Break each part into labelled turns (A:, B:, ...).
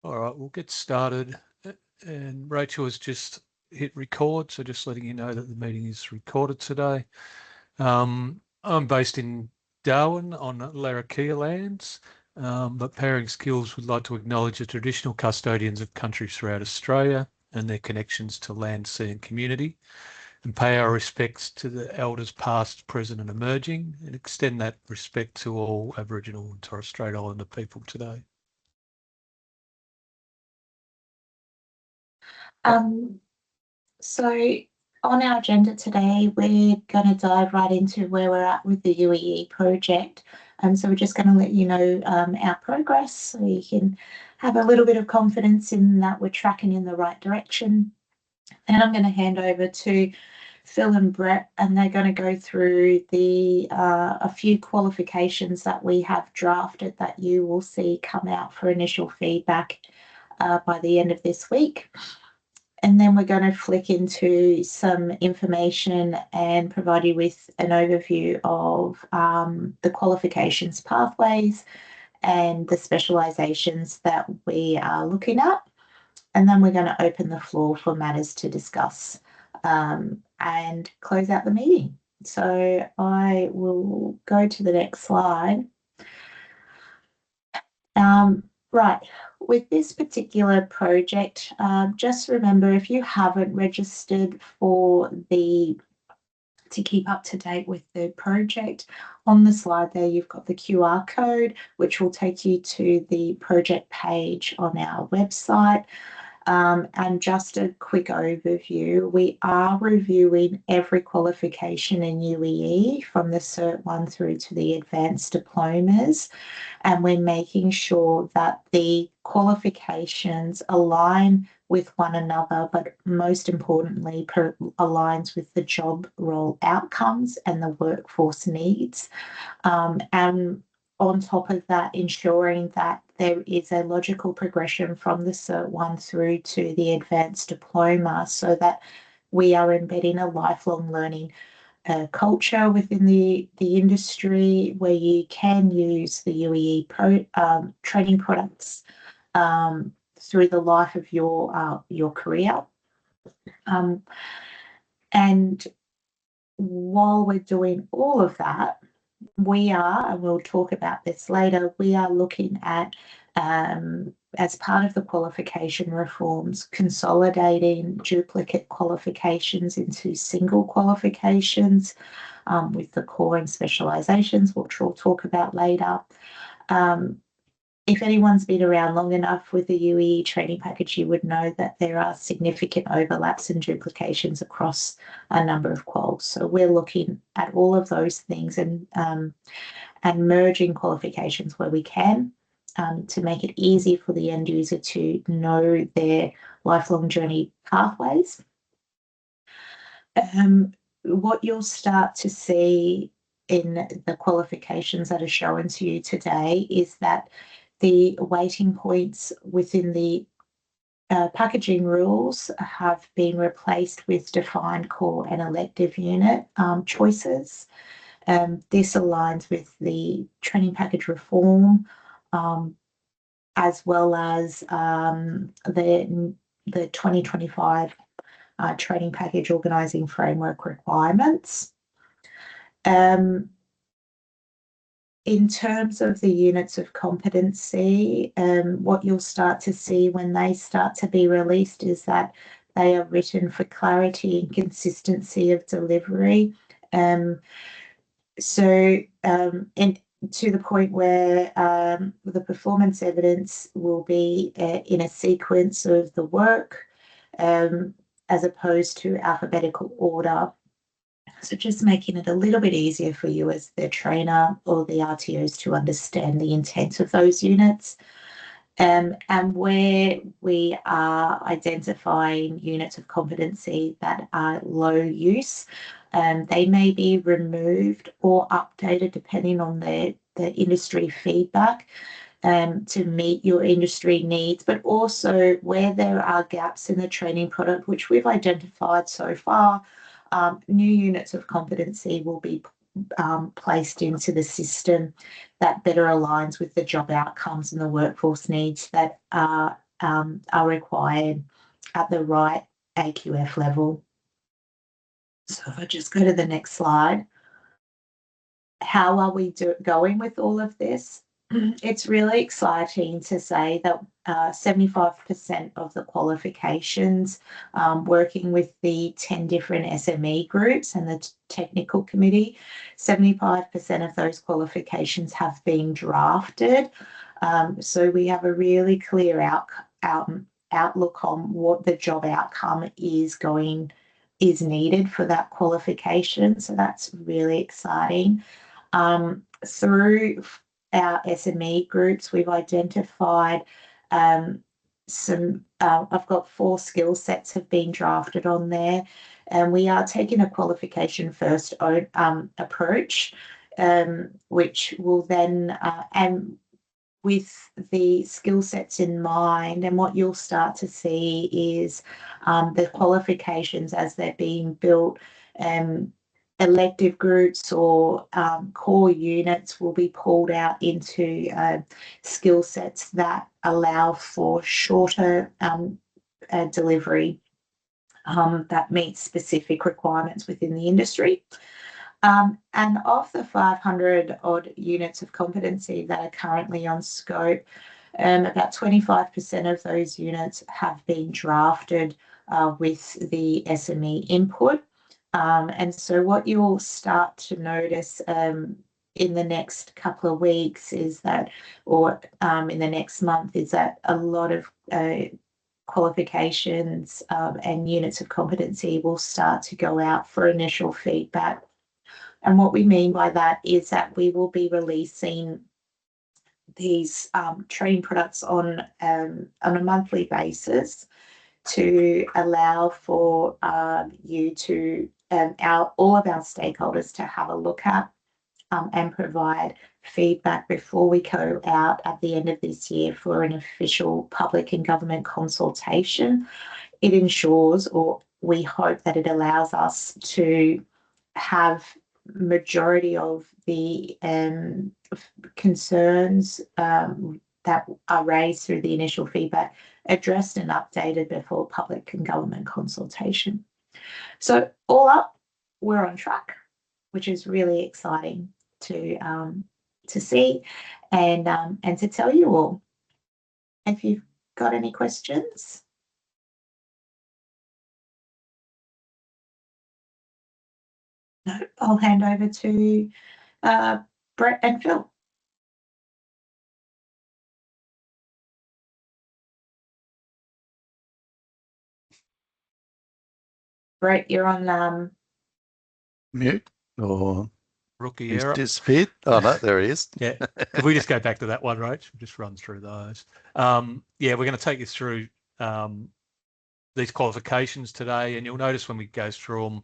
A: All right, we'll get started. And Rachel has just hit record, so just letting you know that the meeting is recorded today. I'm based in Darwin on Larrakia lands, but Pairing Skills would like to acknowledge the traditional custodians of country throughout Australia and their connections to land, sea and community, and pay our respects to the elders past, present and emerging, and extend that respect to all Aboriginal and Torres Strait Islander people today.
B: So on our agenda today, we're going to dive right into where we're at with the UEE project. So we're just going to let you know our progress so you can have a little bit of confidence in that we're tracking in the right direction. Then I'm going to hand over to Phil and Brett, and they're going to go through a few qualifications that we have drafted that you will see come out for initial feedback by the end of this week. And then we're going to flick into some information and provide you with an overview of the qualifications pathways and the specialisations that we are looking at. And then we're going to open the floor for matters to discuss and close out the meeting. So I will go to the next slide. Right, with this particular project, just remember if you haven't registered to keep up to date with the project, on the slide there you've got the QR code, which will take you to the project page on our website. And just a quick overview, we are reviewing every qualification in UEE from the Cert 1 through to the advanced diplomas, and we're making sure that the qualifications align with one another, but most importantly, aligns with the job role outcomes and the workforce needs. And on top of that, ensuring that there is a logical progression from the Cert 1 through to the advanced diploma so that we are embedding a lifelong learning culture within the industry where you can use the UEE training products through the life of your career. And while we're doing all of that, we are, and we'll talk about this later, we are looking at, as part of the qualification reforms, consolidating duplicate qualifications into single qualifications with the core and specialisations, which we'll talk about later. If anyone's been around long enough with the UEE training package, you would know that there are significant overlaps and duplications across a number of quals. So we're looking at all of those things and merging qualifications where we can to make it easy for the end user to know their lifelong journey pathways. What you'll start to see in the qualifications that are shown to you today is that the weighting points within the packaging rules have been replaced with defined core and elective unit choices. This aligns with the training package reform as well as the 2025 training package organising framework requirements. In terms of the units of competency, what you'll start to see when they start to be released is that they are written for clarity and consistency of delivery. To the point where the performance evidence will be in a sequence of the work as opposed to alphabetical order. So just making it a little bit easier for you as the trainer or the RTOs to understand the intent of those units. And where we are identifying units of competency that are low use, they may be removed or updated depending on the industry feedback to meet your industry needs, but also where there are gaps in the training product, which we've identified so far, new units of competency will be placed into the system that better aligns with the job outcomes and the workforce needs that are are required at the right AQF level. So if I just go to the next slide, how are we going with all of this? It's really exciting to say that 75% of the qualifications, working with the 10 different SME groups and the technical committee, 75% of those qualifications have been drafted. So we have a really clear outlook on what the job outcome is needed for that qualification. So that's really exciting. Through our SME groups, we've identified I've got 4 skill sets have been drafted on there, and we are taking a qualification first approach, which will then, and with the skill sets in mind, and what you'll start to see is the qualifications as they're being built, elective groups or core units will be pulled out into skill sets that allow for shorter delivery that meets specific requirements within the industry. And of the 500 odd units of competency that are currently on scope, about 25% of those units have been drafted with the SME input. And so what you'll start to notice in the next couple of weeks is that, or in the next month, is that a lot of qualifications and units of competency will start to go out for initial feedback. And what we mean by that is that we will be releasing these training products on a monthly basis to allow for you to all of our stakeholders to have a look at and provide feedback before we go out at the end of this year for an official public and government consultation. It ensures, or we hope that it allows us to have majority of the concerns that are raised through the initial feedback addressed and updated before public and government consultation. So all up, we're on track, which is really exciting to see and to tell you all. If you've got any questions. No, I'll hand over to Brett and Phil. Brett, you're on
C: mute or
A: rookie error.
C: Disappeared. Oh no, there he is.
A: Yeah. If we just go back to that one, Rach, we'll just run through those. Yeah, we're going to take you through these qualifications today, and you'll notice when we go through them,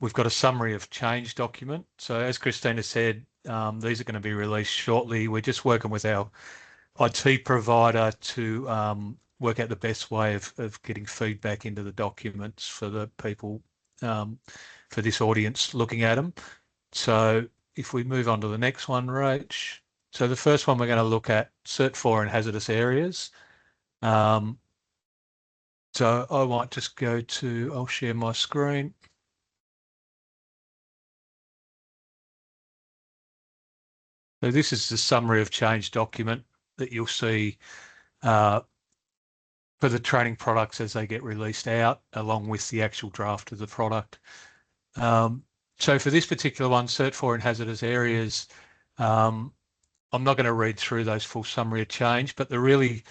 A: we've got a summary of change document. So as Christina said, these are going to be released shortly. We're just working with our IT provider to work out the best way of getting feedback into the documents for the people, for this audience looking at them. So if we move on to the next one, Rach. So the first one we're going to look at, Cert 4 in hazardous areas. So I might just go to, I'll share my screen. So this is the summary of change document that you'll see for the training products as they get released out, along with the actual draft of the product. So for this particular one, Cert 4 in hazardous areas, I'm not going to read through those full summary of change, but the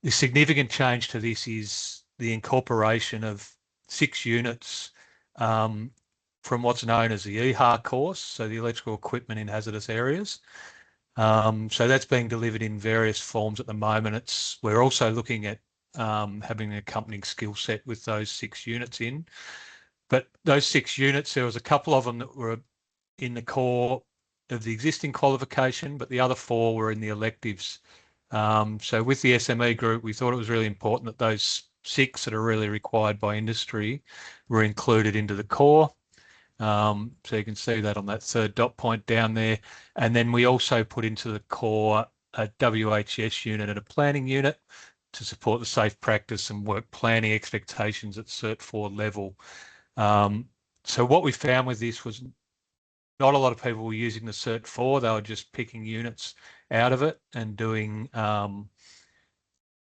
A: significant change to this is the incorporation of 6 units from what's known as the EHAR course, so the electrical equipment in hazardous areas. So that's being delivered in various forms at the moment. We're also looking at having an accompanying skill set with those 6 units in. But those 6 units, there was a couple of them that were in the core of the existing qualification, but the other 4 were in the electives. So with the SME group, we thought it was really important that those 6 that are really required by industry were included into the core. So you can see that on that 3rd dot point down there. And then we also put into the core a WHS unit and a planning unit to support the safe practice and work planning expectations at Cert 4 level. So what we found with this was not a lot of people were using the Cert 4. They were just picking units out of it and doing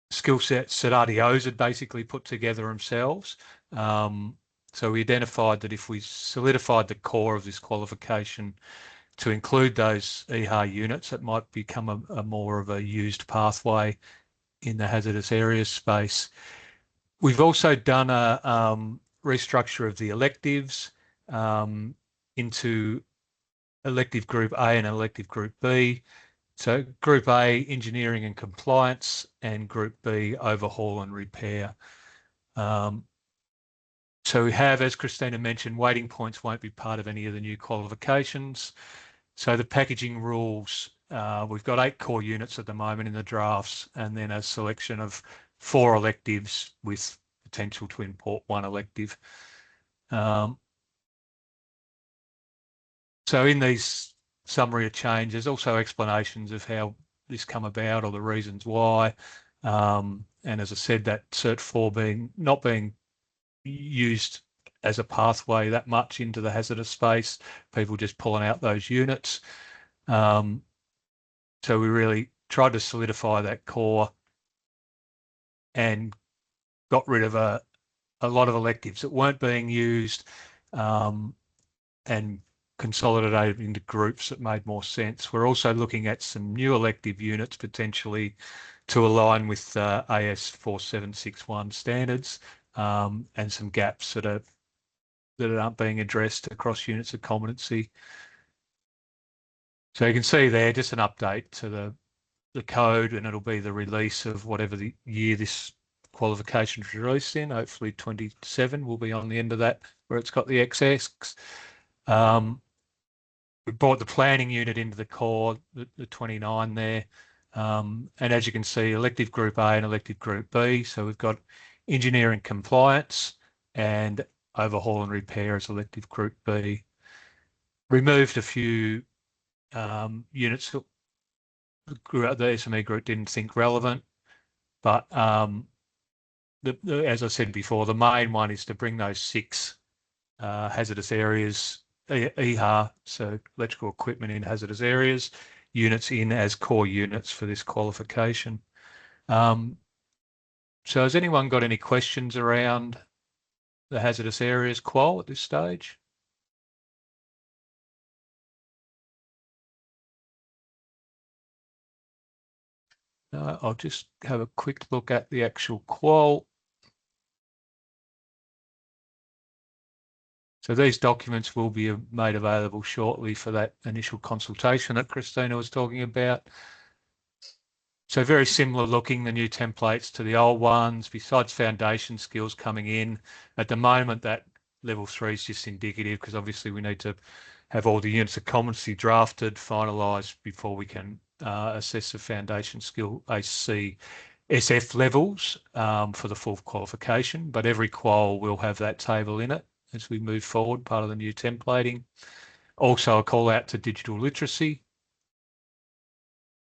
A: skill sets that RDOs had basically put together themselves. So we identified that if we solidified the core of this qualification to include those EHA units, it might become a more of a used pathway in the hazardous areas space. We've also done a restructure of the electives into elective group A and elective group B. So group A, engineering and compliance, and group B, overhaul and repair. So we have, as Christina mentioned, waiting points won't be part of any of the new qualifications. So the packaging rules, we've got 8 core units at the moment in the drafts, and then a selection of 4 electives with potential to import 1 elective. So in these summary of change, there's also explanations of how this come about or the reasons why. And as I said, that Cert 4 not being used as a pathway that much into the hazardous space, people just pulling out those units. So we really tried to solidify that core and got rid of a lot of electives that weren't being used, and consolidated into groups that made more sense. We're also looking at some new elective units potentially to align with AS 4761 standards, and some gaps that aren't being addressed across units of competency. So you can see there just an update to the code, and it'll be the release of whatever the year this qualification is released in. Hopefully 27 will be on the end of that where it's got the XX. We brought the planning unit into the core, the 29 there. And as you can see, elective group A and elective group B. So we've got engineering compliance and overhaul and repair as elective group B. Removed a few units that the SME group didn't think relevant, but as I said before, the main one is to bring those 6 hazardous areas, EHA, so electrical equipment in hazardous areas, units in as core units for this qualification. So has anyone got any questions around the hazardous areas qual at this stage? I'll just have a quick look at the actual qual. So these documents will be made available shortly for that initial consultation that Christina was talking about. So very similar looking, the new templates to the old ones, besides foundation skills coming in. At the moment, that level 3 is just indicative because obviously we need to have all the units of competency drafted, finalised before we can assess the foundation skill AC SF levels for the full qualification. But every qual will have that table in it as we move forward, part of the new templating. Also a call out to digital literacy.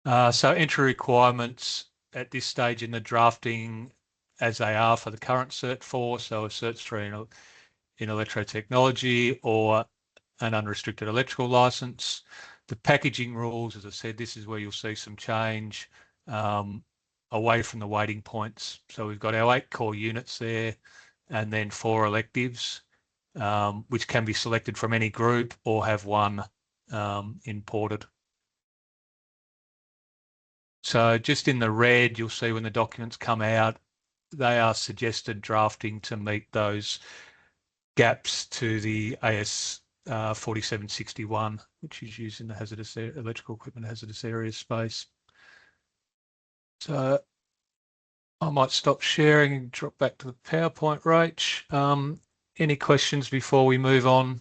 A: So entry requirements at this stage in the drafting as they are for the current Cert 4, so a Cert 3 in electrotechnology or an unrestricted electrical license. The packaging rules, as I said, this is where you'll see some change away from the waiting points. So we've got our 8 core units there and then 4 electives, which can be selected from any group or have 1 imported. So just in the red, you'll see when the documents come out, they are suggested drafting to meet those gaps to the AS 4761, which is used in the hazardous electrical equipment hazardous areas space. So I might stop sharing and drop back to the PowerPoint, Rach. Any questions before we move on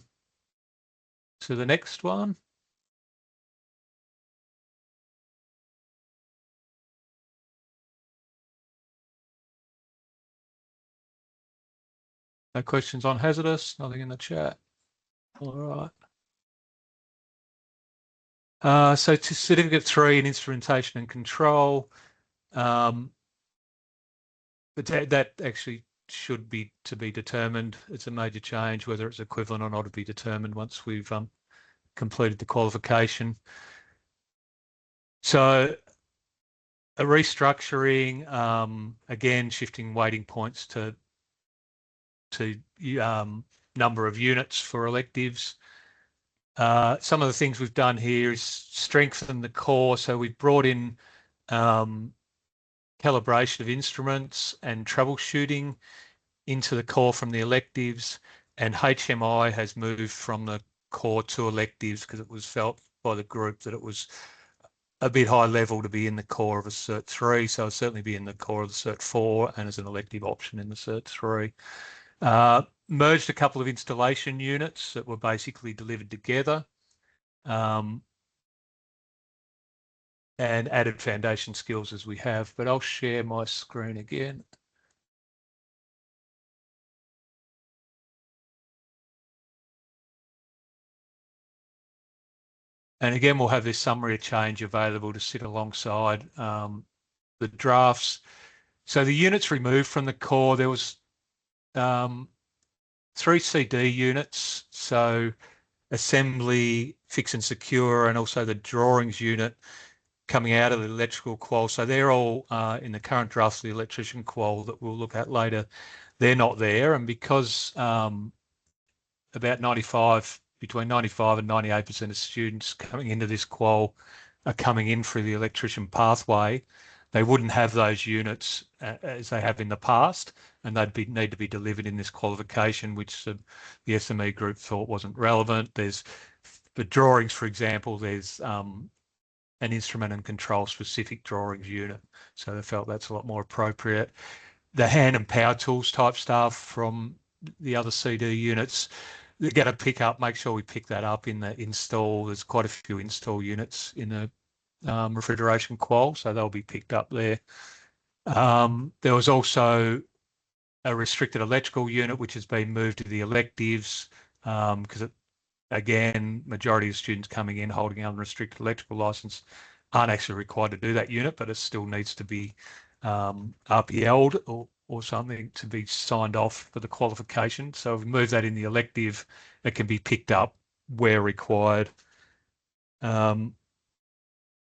A: to the next one? No questions on hazardous, nothing in the chat. All right. So to certificate 3 in instrumentation and control, but that actually should be to be determined. It's a major change. Whether it's equivalent or not to be determined once we've completed the qualification. So a restructuring, again, shifting weighting points to number of units for electives. Some of the things we've done here is strengthen the core. So we've brought in calibration of instruments and troubleshooting into the core from the electives, and HMI has moved from the core to electives because it was felt by the group that it was a bit high level to be in the core of a Cert 3, so it'll certainly be in the core of the Cert 4 and as an elective option in the Cert 3. Merged a couple of installation units that were basically delivered together, and added foundation skills as we have, but I'll share my screen again. And again, we'll have this summary of change available to sit alongside the drafts. So the units removed from the core, there was 3 CD units, so assembly, fix and secure, and also the drawings unit coming out of the electrical qual. So they're all in the current draft of the electrician qual that we'll look at later. They're not there, and because about between 95 and 98% of students coming into this qual are coming in through the electrician pathway, they wouldn't have those units as they have in the past, and they'd need to be delivered in this qualification, which the SME group thought wasn't relevant. There's the drawings, for example, there's an instrument and control specific drawings unit, so they felt that's a lot more appropriate. The hand and power tools type stuff from the other CD units, they're going to pick up, make sure we pick that up in the install. There's quite a few install units in the refrigeration qual, so they'll be picked up there. There was also a restricted electrical unit which has been moved to the electives because again, majority of students coming in holding an unrestricted electrical license aren't actually required to do that unit, but it still needs to be RPL'd or something to be signed off for the qualification. So if we move that in the elective, it can be picked up where required. And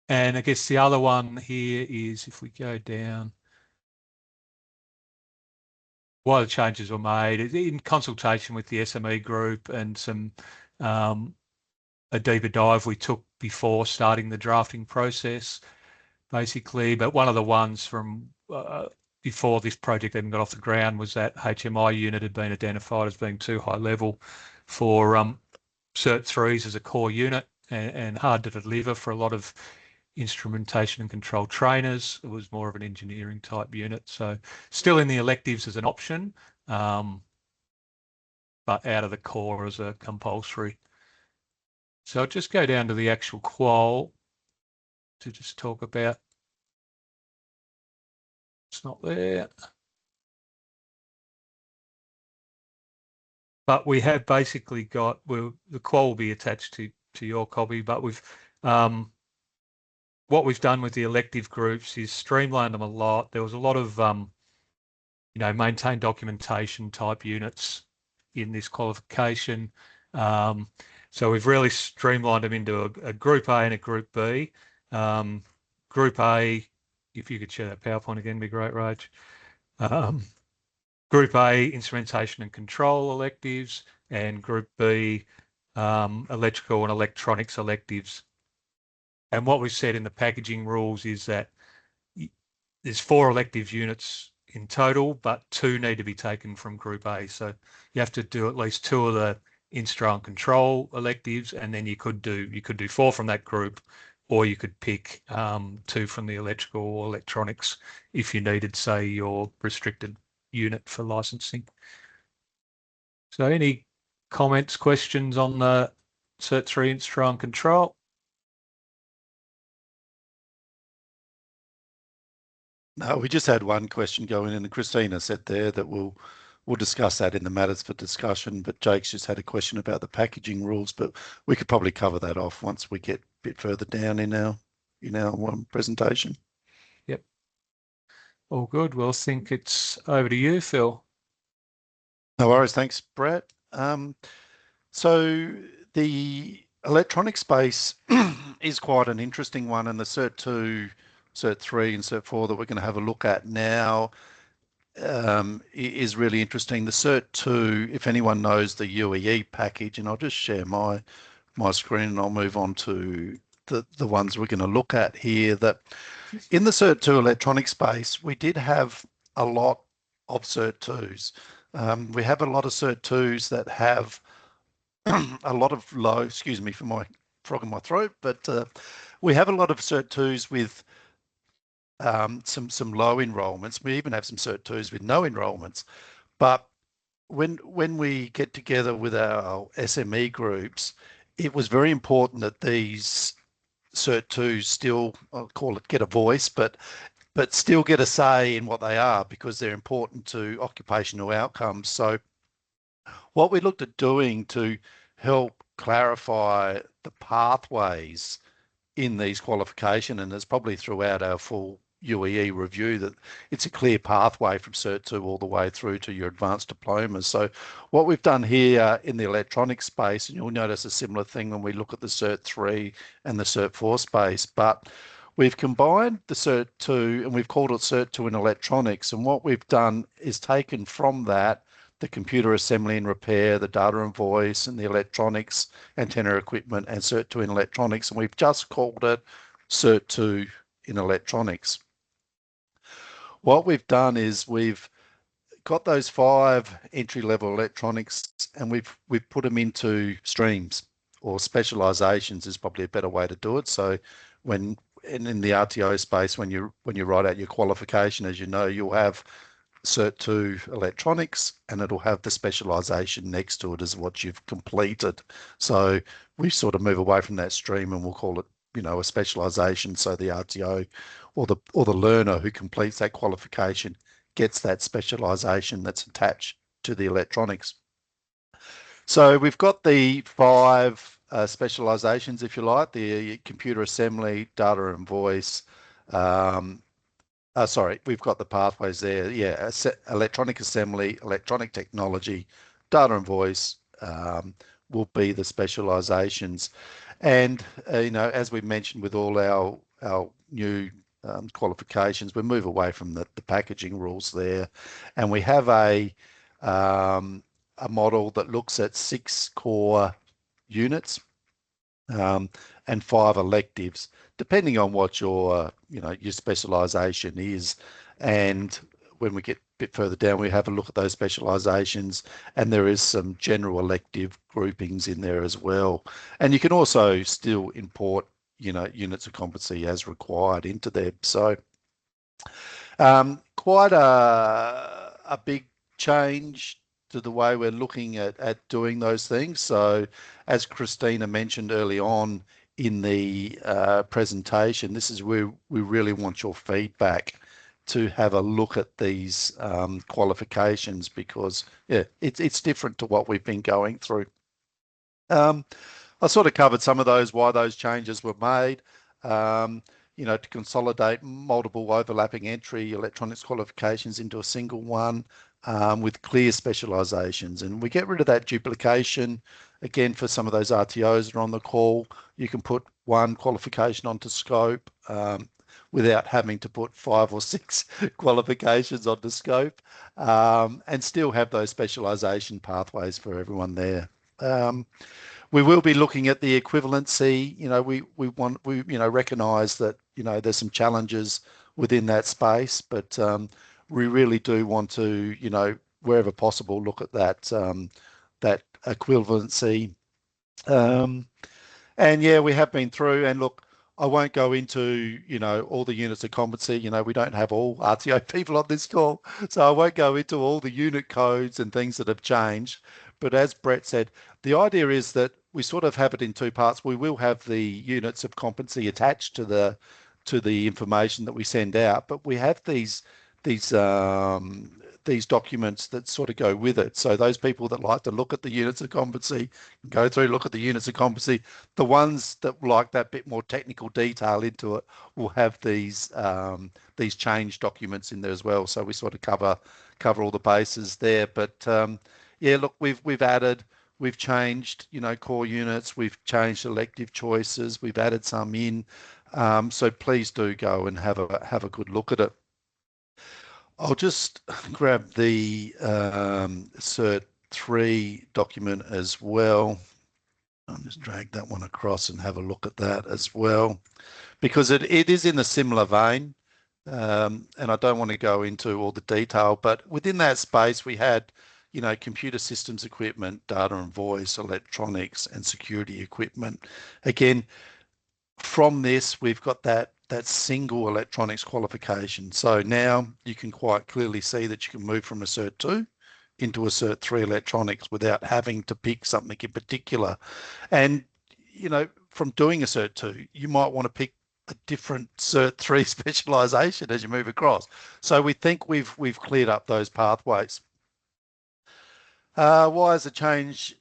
A: I guess the other one here is if we go down, why the changes were made in consultation with the SME group and some a deeper dive we took before starting the drafting process, basically. But one of the ones from before this project even got off the ground was that HMI unit had been identified as being too high level for Cert 3s as a core unit and hard to deliver for a lot of instrumentation and control trainers. It was more of an engineering type unit. So still in the electives as an option, but out of the core as a compulsory. So I'll just go down to the actual qual to just talk about. It's not there. But we have basically got, the qual will be attached to your copy, but we've what we've done with the elective groups is streamlined them a lot. There was a lot of maintain documentation type units in this qualification. So we've really streamlined them into a Group A and a Group B. Group A, if you could share that PowerPoint again, be great, Raj. Group A, instrumentation and control electives, and Group B, electrical and electronics electives. And what we've said in the packaging rules is that there's 4 elective units in total, but 2 need to be taken from Group A. So you have to do at least 2 of the instro and control electives, and then you could do 4 from that group, or you could pick 2 from the electrical or electronics if you needed, say, your restricted unit for licensing. So any comments, questions on the Cert 3 instro and control?
C: No, we just had one question going in, and Christina said there that we'll discuss that in the matters for discussion, but Jake's just had a question about the packaging rules, but we could probably cover that off once we get a bit further down in our presentation.
A: Yep. All good. Well, I think it's over to you, Phil.
C: No worries. Thanks, Brett. So the electronic space is quite an interesting one, and the Cert 2, Cert 3 and Cert 4 that we're going to have a look at now is really interesting. The Cert 2, if anyone knows the UEE package, and I'll just share my screen and I'll move on to the ones we're going to look at here. That in the Cert 2 electronic space, we did have a lot of Cert 2s. We have a lot of Cert 2s that have a lot of low, excuse me for my frog in my throat, but we have a lot of Cert 2s with some low enrolments. We even have some Cert 2s with no enrolments. But when we get together with our SME groups, it was very important that these Cert 2s still, I'll call it, get a voice, but still get a say in what they are, because they're important to occupational outcomes. So what we looked at doing to help clarify the pathways in these qualifications, and it's probably throughout our full UEE review that it's a clear pathway from Cert 2 all the way through to your advanced diplomas. So what we've done here in the electronic space, and you'll notice a similar thing when we look at the Cert 3 and the Cert 4 space, but we've combined the Cert 2 and we've called it Cert 2 in electronics. And what we've done is taken from that the computer assembly and repair, the data and voice, and the electronics, antenna equipment, and Cert 2 in electronics, and we've just called it Cert 2 in electronics. What we've done is we've got those 5 entry-level electronics, and we've put them into streams, or specializations is probably a better way to do it. So when in the RTO space, when you write out your qualification, as you know, you'll have Cert 2 electronics, and it'll have the specialization next to it as what you've completed. So we sort of move away from that stream and we'll call it, a specialization. So the RTO or the learner who completes that qualification gets that specialization that's attached to the electronics. So we've got the 5 specializations, if you like, the computer assembly, data and voice, sorry, we've got the pathways there. Yeah, electronic assembly, electronic technology, data and voice will be the specializations. And, as we mentioned with all our new qualifications, we move away from the packaging rules there. And we have a model that looks at 6 core units and 5 electives, depending on what your specialization is. And when we get a bit further down, we have a look at those specializations, and there is some general elective groupings in there as well. And you can also still import, units of competency as required into there. So quite a big change to the way we're looking at doing those things. So as Christina mentioned early on in the presentation, this is where we really want your feedback to have a look at these qualifications, because it's different to what we've been going through. I sort of covered some of those, why those changes were made. To consolidate multiple overlapping entry electronics qualifications into a single one with clear specializations. And we get rid of that duplication. Again, for some of those RTOs that are on the call, you can put one qualification onto scope without having to put 5 or 6 qualifications onto scope, and still have those specialization pathways for everyone there. We will be looking at the equivalency. We recognize that there's some challenges within that space, but we really do want to wherever possible look at that equivalency. And yeah, we have been through, and look, I won't go into all the units of competency. We don't have all RTO people on this call, so I won't go into all the unit codes and things that have changed. But as Brett said, the idea is that we sort of have it in 2 parts. We will have the units of competency attached to the information that we send out, but we have these these documents that sort of go with it. So those people that like to look at the units of competency, go through, look at the units of competency. The ones that like that bit more technical detail into it will have these change documents in there as well. So we sort of cover all the bases there. But yeah, look, we've added. We've changed, core units. We've changed elective choices. We've added some in. So please do go and have a good look at it. I'll just grab the Cert 3 document as well. I'll just drag that one across and have a look at that as well, because it is in a similar vein. And I don't want to go into all the detail, but within that space we had, computer systems equipment, data and voice, electronics, and security equipment. Again, from this, we've got that single electronics qualification. So now you can quite clearly see that you can move from a Cert 2 into a Cert 3 electronics without having to pick something in particular. And, from doing a Cert 2, you might want to pick a different Cert 3 specialisation as you move across. So we think we've cleared up those pathways. Why is the change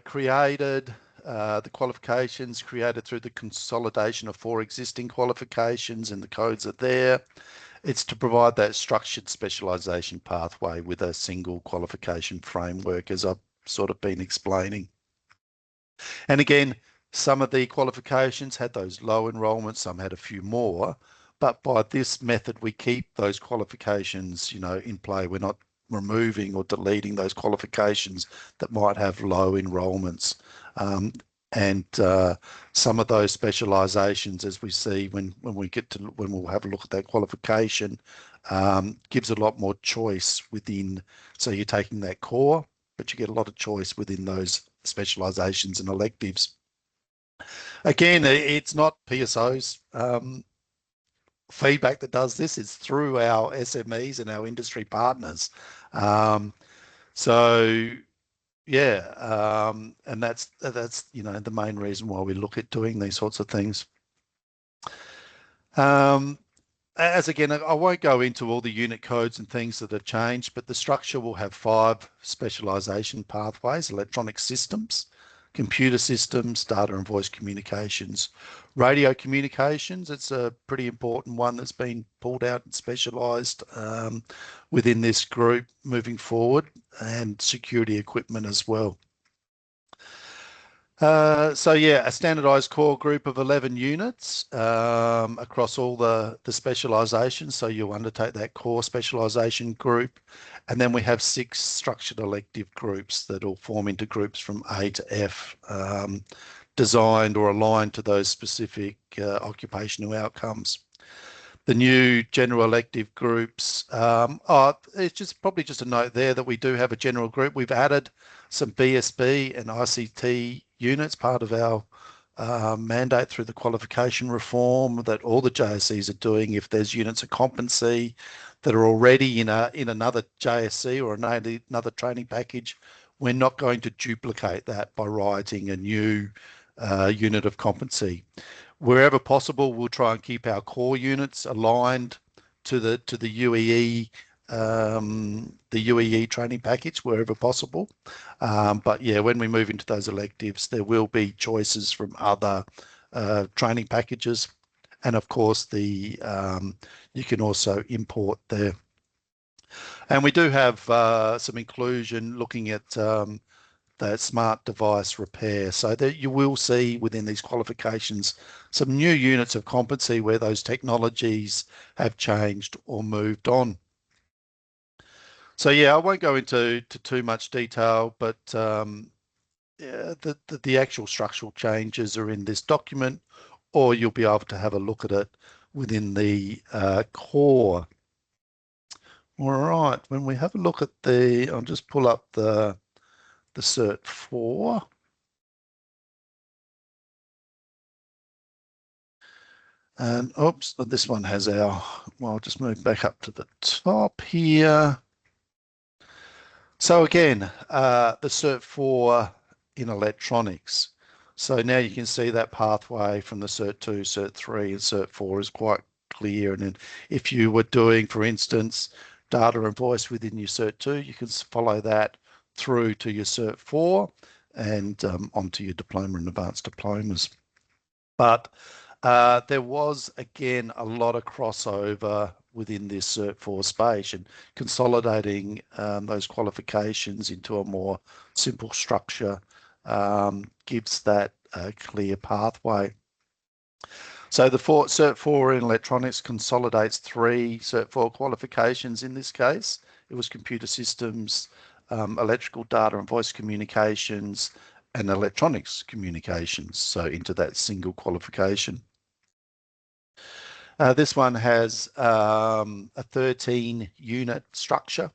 C: created? The qualifications created through the consolidation of 4 existing qualifications, and the codes are there. It's to provide that structured specialisation pathway with a single qualification framework, as I've sort of been explaining. And again, some of the qualifications had those low enrolments, some had a few more, but by this method we keep those qualifications, in play. We're not removing or deleting those qualifications that might have low enrolments. And some of those specializations, as we see when we'll have a look at that qualification, gives a lot more choice within. So you're taking that core, but you get a lot of choice within those specializations and electives. Again, it's not PSO's feedback that does this. It's through our SMEs and our industry partners. So yeah, and that's the main reason why we look at doing these sorts of things. As again, I won't go into all the unit codes and things that have changed, but the structure will have 5 specialisation pathways: electronic systems, computer systems, data and voice communications, radio communications. It's a pretty important one that's been pulled out and specialised within this group moving forward, and security equipment as well. So yeah, a standardised core group of 11 units across all the specialisations. So you'll undertake that core specialisation group, and then we have 6 structured elective groups that will form into groups from A to F, designed or aligned to those specific occupational outcomes. The new general elective groups, it's probably just a note there that we do have a general group. We've added some BSB and ICT units, part of our mandate through the qualification reform that all the JSCs are doing. If there's units of competency that are already in another JSC or another training package, we're not going to duplicate that by writing a new unit of competency. Wherever possible, we'll try and keep our core units aligned to the UEE training package wherever possible. But yeah, when we move into those electives, there will be choices from other training packages, and of course you can also import there. And we do have some inclusion looking at that smart device repair, so that you will see within these qualifications some new units of competency where those technologies have changed or moved on. So yeah, I won't go into too much detail, but yeah, the actual structural changes are in this document, or you'll be able to have a look at it within the core. All right, when we have a look at I'll just pull up the Cert 4. And oops, this one has well, I'll just move back up to the top here. So again, the Cert 4 in electronics. So now you can see that pathway from the Cert 2, Cert 3 and Cert 4 is quite clear. And then if you were doing, for instance, data and voice within your Cert 2, you can follow that through to your Cert 4 and onto your diploma and advanced diplomas. But there was, again, a lot of crossover within this Cert 4 space, and consolidating those qualifications into a more simple structure gives that a clear pathway. So the Cert 4 in electronics consolidates 3 Cert 4 qualifications in this case. It was computer systems, electrical data and voice communications, and electronics communications, so into that single qualification. This one has a 13-unit structure,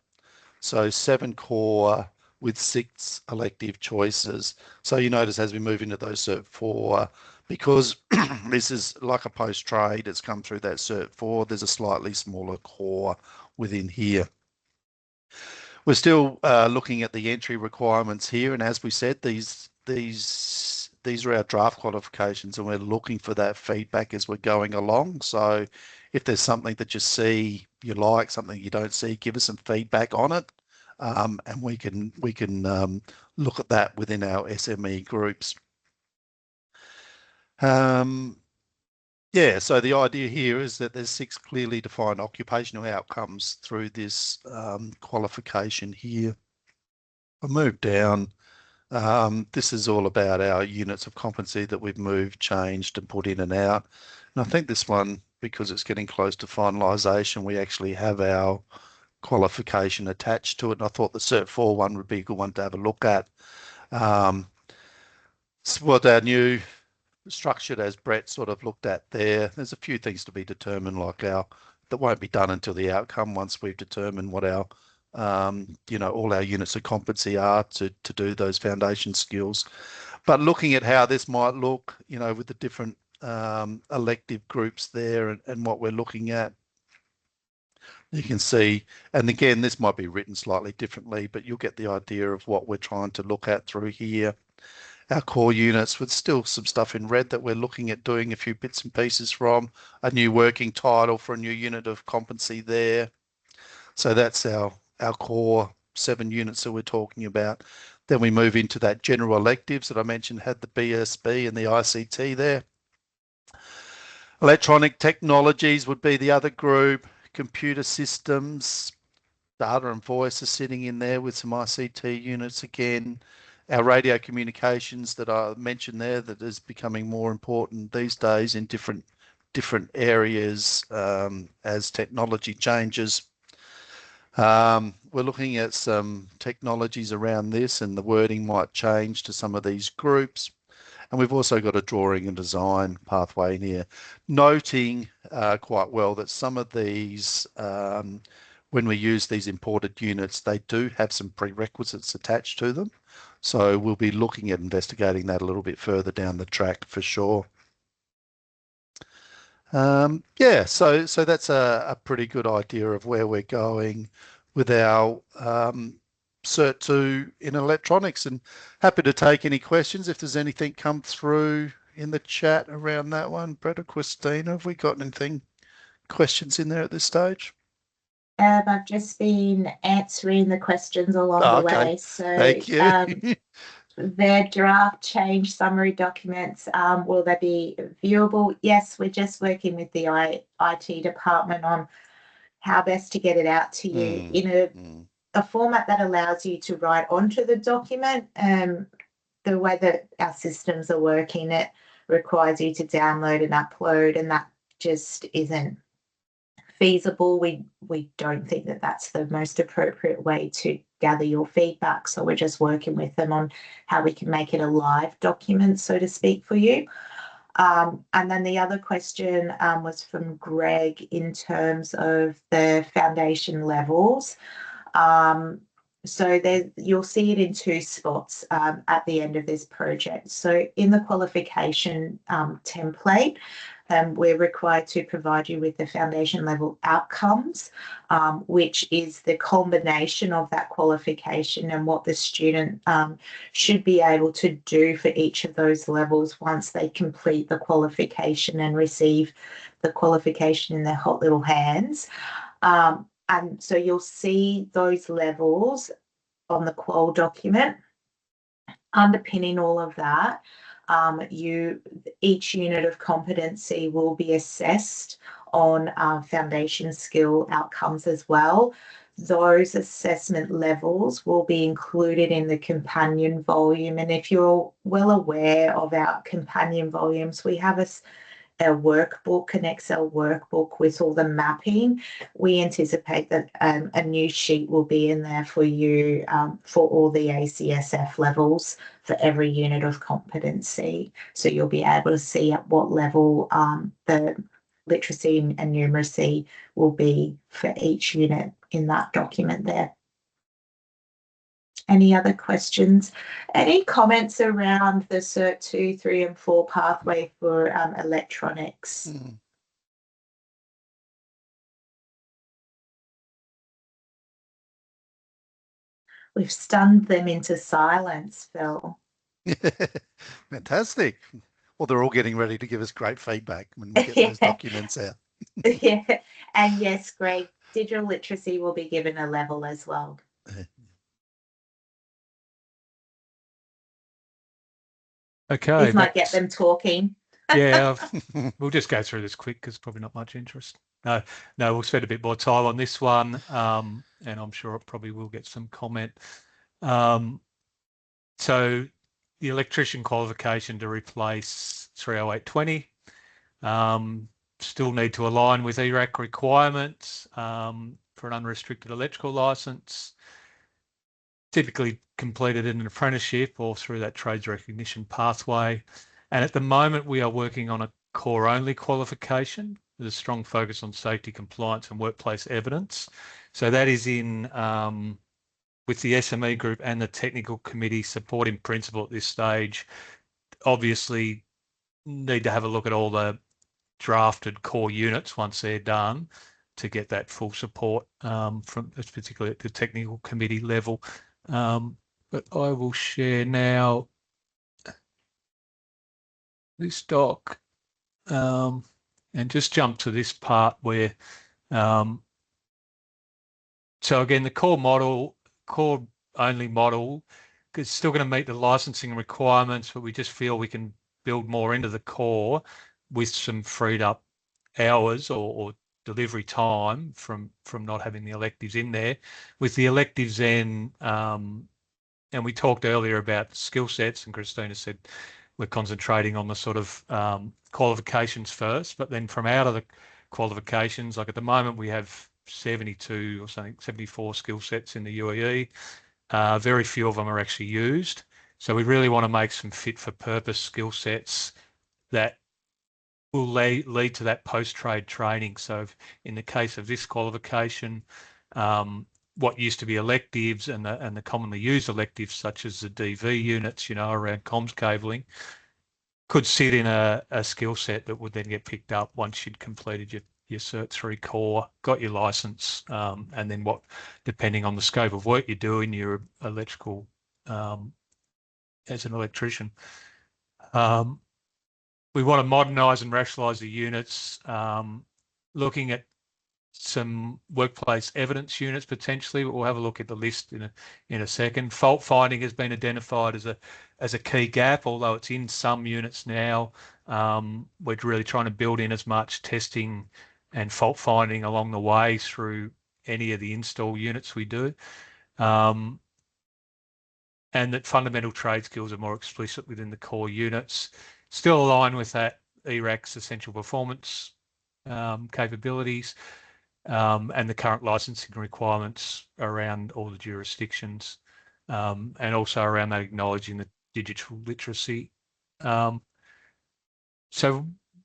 C: so 7 core with 6 elective choices. So you notice as we move into those Cert 4, because this is like a post-trade, it's come through that Cert 4, there's a slightly smaller core within here. We're still looking at the entry requirements here, and as we said, these are our draft qualifications, and we're looking for that feedback as we're going along. So if there's something that you see you like, something you don't see, give us some feedback on it, and we can look at that within our SME groups. Yeah, so the idea here is that there's 6 clearly defined occupational outcomes through this qualification here. I'll move down. This is all about our units of competency that we've moved, changed, and put in and out. And I think this one, because it's getting close to finalisation, we actually have our qualification attached to it. And I thought the Cert 4 one would be a good one to have a look at. So what our new structured, as Brett sort of looked at there, there's a few things to be determined, like that won't be done until the outcome, once we've determined what our all our units of competency are to do those foundation skills. But looking at how this might look, with the different elective groups there and what we're looking at, you can see, and again, this might be written slightly differently, but you'll get the idea of what we're trying to look at through here. Our core units, with still some stuff in red that we're looking at doing a few bits and pieces from, a new working title for a new unit of competency there. So that's our core 7 units that we're talking about. Then we move into that general electives that I mentioned had the BSB and the ICT there. Electronic technologies would be the other group. Computer systems, data and voice are sitting in there with some ICT units again. Our radio communications that I mentioned there, that is becoming more important these days in different areas as technology changes. We're looking at some technologies around this, and the wording might change to some of these groups. And we've also got a drawing and design pathway in here, noting quite well that some of these, when we use these imported units, they do have some prerequisites attached to them. So we'll be looking at investigating that a little bit further down the track for sure. Yeah, so that's a pretty good idea of where we're going with our Cert 2 in electronics, and happy to take any questions if there's anything come through in the chat around that one. Brett or Christina, have we got anything, questions in there at this stage?
B: I've just been answering the questions along the way. So
C: thank you.
B: their draft change summary documents, will they be viewable? Yes, we're just working with the IT department on how best to get it out to you in a format that allows you to write onto the document. The way that our systems are working, it requires you to download and upload, and that just isn't feasible. We don't think that that's the most appropriate way to gather your feedback. So we're just working with them on how we can make it a live document, so to speak, for you. And then the other question was from Greg in terms of the foundation levels. So you'll see it in 2 spots at the end of this project. So in the qualification template, we're required to provide you with the foundation level outcomes, which is the combination of that qualification and what the student should be able to do for each of those levels once they complete the qualification and receive the qualification in their hot little hands. And so you'll see those levels on the qual document. Underpinning all of that, each unit of competency will be assessed on foundation skill outcomes as well. Those assessment levels will be included in the companion volume. And if you're well aware of our companion volumes, we have a workbook, an Excel workbook with all the mapping. We anticipate that a new sheet will be in there for you for all the ACSF levels for every unit of competency. So you'll be able to see at what level the literacy and numeracy will be for each unit in that document there. Any other questions? Any comments around the Cert 2, 3 and 4 pathway for electronics? We've stunned them into silence, Phil.
C: Fantastic. Well, they're all getting ready to give us great feedback when we get those documents out.
B: Yeah, and yes, Greg, digital literacy will be given a level as well.
A: Okay.
B: This might get them talking.
A: Yeah, we'll just go through this quick because probably not much interest. No, we'll spend a bit more time on this one, and I'm sure it probably will get some comment. So the electrician qualification to replace 30820 still need to align with ERAC requirements for an unrestricted electrical license, typically completed in an apprenticeship or through that trades recognition pathway. And at the moment, we are working on a core-only qualification with a strong focus on safety, compliance and workplace evidence. So that is in with the SME group and the technical committee supporting principle at this stage. Obviously, need to have a look at all the drafted core units once they're done to get that full support from particularly at the technical committee level. But I will share now this doc and just jump to this part where, so again, the core only model is still going to meet the licensing requirements, but we just feel we can build more into the core with some freed up hours or delivery time from not having the electives in there. With the electives then, and we talked earlier about skill sets, and Christina said we're concentrating on the sort of qualifications first, but then from out of the qualifications, like at the moment we have 72 or something, 74 skill sets in the UEE. Very few of them are actually used. So we really want to make some fit for purpose skill sets that will lead to that post-trade training. So in the case of this qualification, what used to be electives and the commonly used electives, such as the DV units, around comms cabling, could sit in a skill set that would then get picked up once you'd completed your Cert 3 core, got your license, and then depending on the scope of work you're doing, your electrical as an electrician. We want to modernise and rationalise the units, looking at some workplace evidence units potentially, but we'll have a look at the list in a second. Fault finding has been identified as a key gap, although it's in some units now. We're really trying to build in as much testing and fault finding along the way through any of the install units we do. And that fundamental trade skills are more explicit within the core units. Still align with that ERAC's essential performance capabilities and the current licensing requirements around all the jurisdictions, and also around that acknowledging the digital literacy. So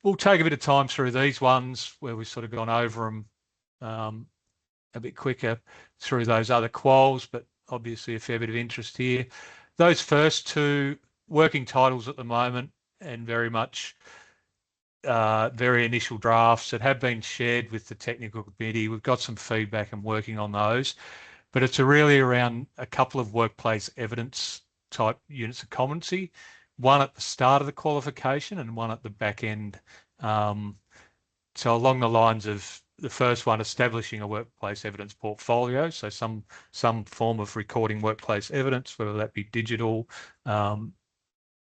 A: we'll take a bit of time through these ones where we've sort of gone over them a bit quicker through those other quals, but obviously a fair bit of interest here. Those first two working titles at the moment, and very much very initial drafts that have been shared with the technical committee. We've got some feedback and working on those, but it's really around a couple of workplace evidence type units of competency, one at the start of the qualification and one at the back end. So along the lines of the first one, establishing a workplace evidence portfolio. So some form of recording workplace evidence, whether that be digital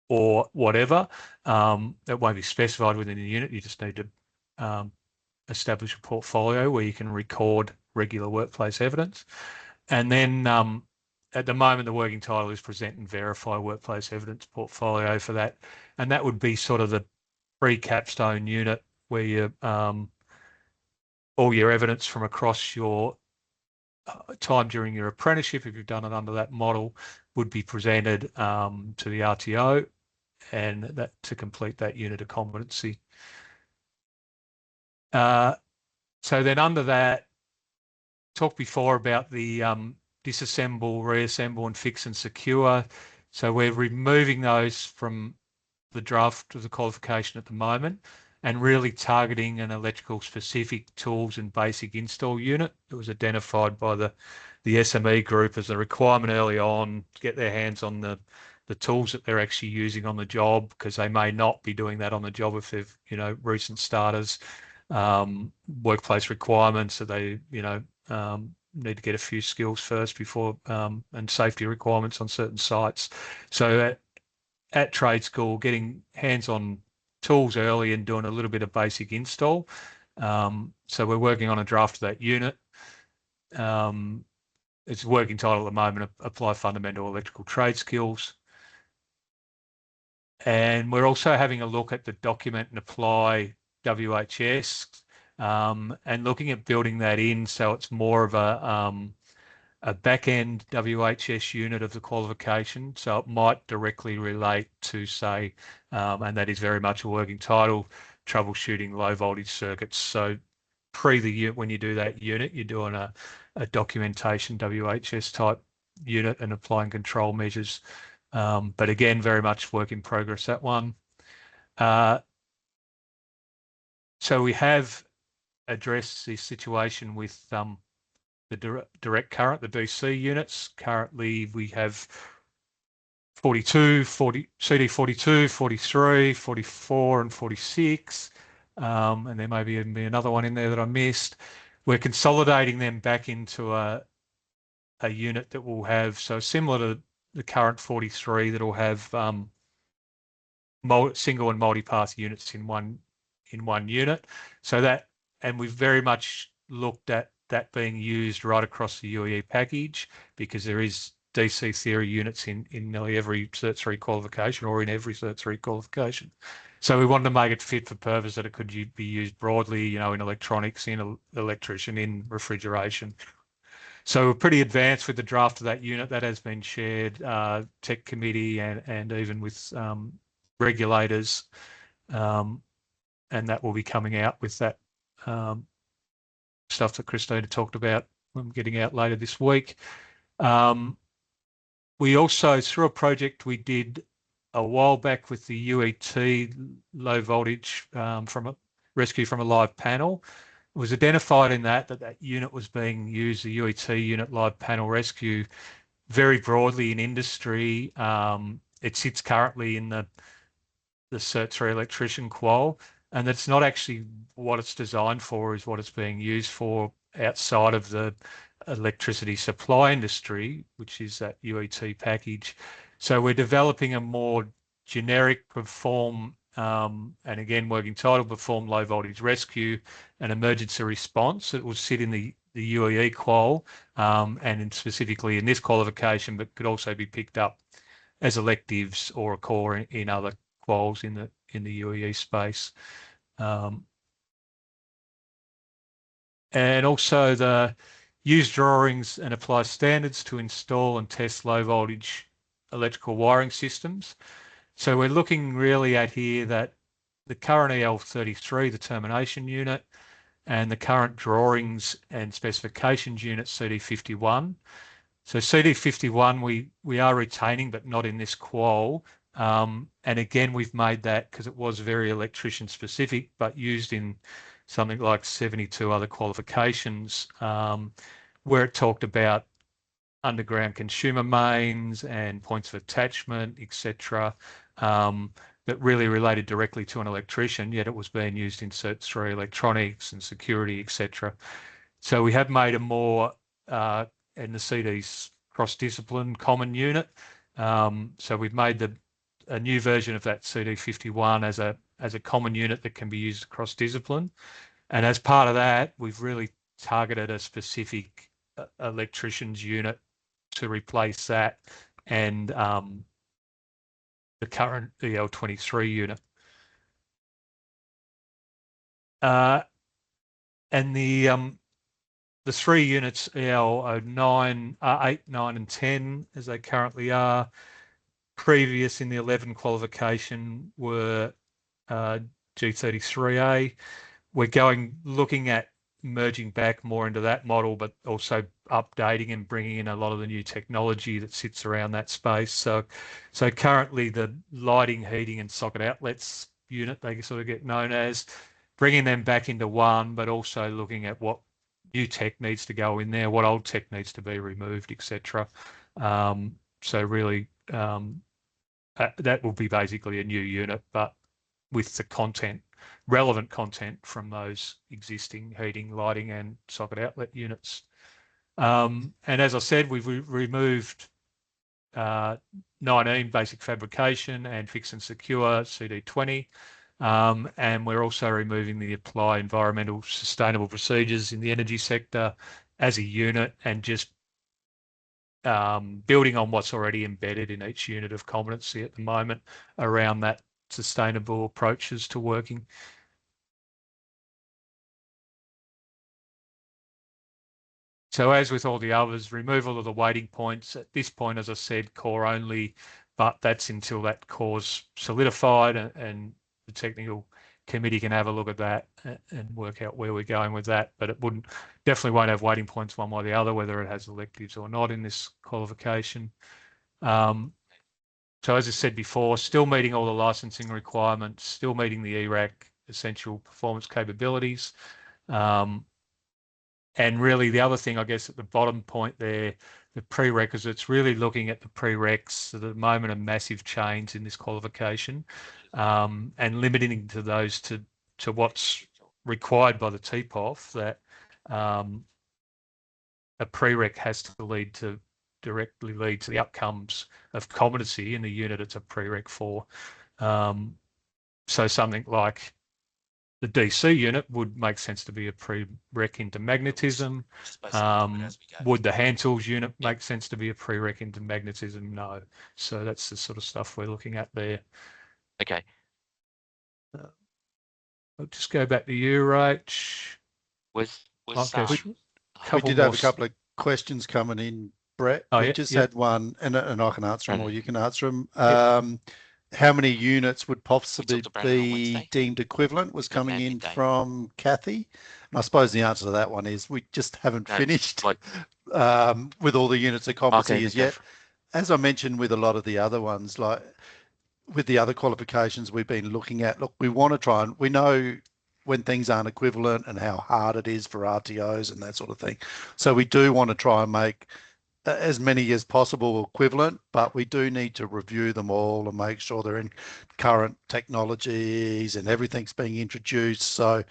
A: or whatever. That won't be specified within the unit. You just need to establish a portfolio where you can record regular workplace evidence. And then at the moment, the working title is present and verify workplace evidence portfolio for that. And that would be sort of the pre-capstone unit where you all your evidence from across your time during your apprenticeship, if you've done it under that model, would be presented to the RTO, and that to complete that unit of competency. So then under that, talked before about the disassemble, reassemble, and fix and secure. So we're removing those from the draft of the qualification at the moment and really targeting an electrical specific tools and basic install unit. It was identified by the SME group as a requirement early on to get their hands on the tools that they're actually using on the job, because they may not be doing that on the job if they've, recent starters, workplace requirements that they, need to get a few skills first before, and safety requirements on certain sites. So at trade school, getting hands-on tools early and doing a little bit of basic install. So we're working on a draft of that unit. It's working title at the moment, Apply Fundamental Electrical Trade Skills. And we're also having a look at the Document and Apply WHS, and looking at building that in so it's more of a back-end WHS unit of the qualification. So it might directly relate to, say, and that is very much a working title, troubleshooting low voltage circuits. So when you do that unit, you're doing a documentation WHS type unit and applying control measures. But again, very much work in progress, that one. So we have addressed the situation with the direct current, the DC units. Currently, we have 42, 40, CD 42, 43, 44, and 46. And there may be another one in there that I missed. We're consolidating them back into a unit that will have, so similar to the current 43, that will have single and multi-path units in one unit. So that, and we've very much looked at that being used right across the UEE package, because there is DC theory units in nearly every Cert 3 qualification, or in every Cert 3 qualification. So we wanted to make it fit for purpose that it could be used broadly, in electronics, in electrician, in refrigeration. So we're pretty advanced with the draft of that unit. That has been shared, tech committee and even with regulators, and that will be coming out with that stuff that Christina talked about. I'm getting out later this week. We also, through a project we did a while back with the UET low voltage rescue from a live panel, it was identified in that unit was being used, the UET unit live panel rescue, very broadly in industry. It sits currently in the Cert 3 electrician qual, and that's not actually what it's designed for, is what it's being used for outside of the electricity supply industry, which is that UET package. So we're developing a more generic perform, and again, working title, perform low voltage rescue and emergency response. It will sit in the UEE qual, and specifically in this qualification, but could also be picked up as electives or a core in other quals in the UEE space. And also the use drawings and apply standards to install and test low voltage electrical wiring systems. So we're looking really at here that the current EL33, the termination unit, and the current drawings and specifications unit CD51. So CD51 we are retaining, but not in this qual. And again, we've made that because it was very electrician specific, but used in something like 72 other qualifications, where it talked about underground consumer mains and points of attachment, etc. that really related directly to an electrician, yet it was being used in Cert 3 electronics and security, etc. So we have made a more, and the CD's cross-discipline common unit. So we've made a new version of that CD51 as a common unit that can be used across discipline. And as part of that, we've really targeted a specific electrician's unit to replace that and the current EL23 unit. And the 3 units, EL09, 8, 9 and 10, as they currently are, previous in the 11 qualification were G33A. We're looking at merging back more into that model, but also updating and bringing in a lot of the new technology that sits around that space. So currently the lighting, heating and socket outlets unit, they sort of get known as, bringing them back into one, but also looking at what new tech needs to go in there, what old tech needs to be removed, etc. So really, that will be basically a new unit, but with the content, relevant content from those existing heating, lighting and socket outlet units. And as I said, we've removed 19 basic fabrication and fix and secure CD20. And we're also removing the apply environmental sustainable procedures in the energy sector as a unit and just building on what's already embedded in each unit of competency at the moment around that sustainable approaches to working. So as with all the others, removal of the waiting points. At this point, as I said, core only, but that's until that core's solidified and the technical committee can have a look at that and work out where we're going with that. But it definitely won't have waiting points one way or the other, whether it has electives or not in this qualification. So as I said before, still meeting all the licensing requirements, still meeting the ERAC essential performance capabilities. And really the other thing, I guess, at the bottom point there, the prerequisites, really looking at the prereqs at the moment of massive change in this qualification, and limiting to those to what's required by the TPOF, that a prereq has to directly lead to the outcomes of competency in the unit it's a prereq for. So something like the DC unit would make sense to be a prereq into magnetism. Would the hand tools unit make sense to be a prereq into magnetism? No. So that's the sort of stuff we're looking at there.
D: Okay.
A: I'll just go back to you, Rach.
C: We did have a couple of questions coming in, Brett. We just had one, and I can answer them or you can answer them. How many units would possibly be deemed equivalent was coming in from Kathy. And I suppose the answer to that one is we just haven't finished with all the units of competency as yet. As I mentioned with a lot of the other ones, like with the other qualifications we've been looking at, look, we want to try and we know when things aren't equivalent and how hard it is for RTOs and that sort of thing. So we do want to try and make as many as possible equivalent, but we do need to review them all and make sure they're in current technologies and everything's being introduced. So,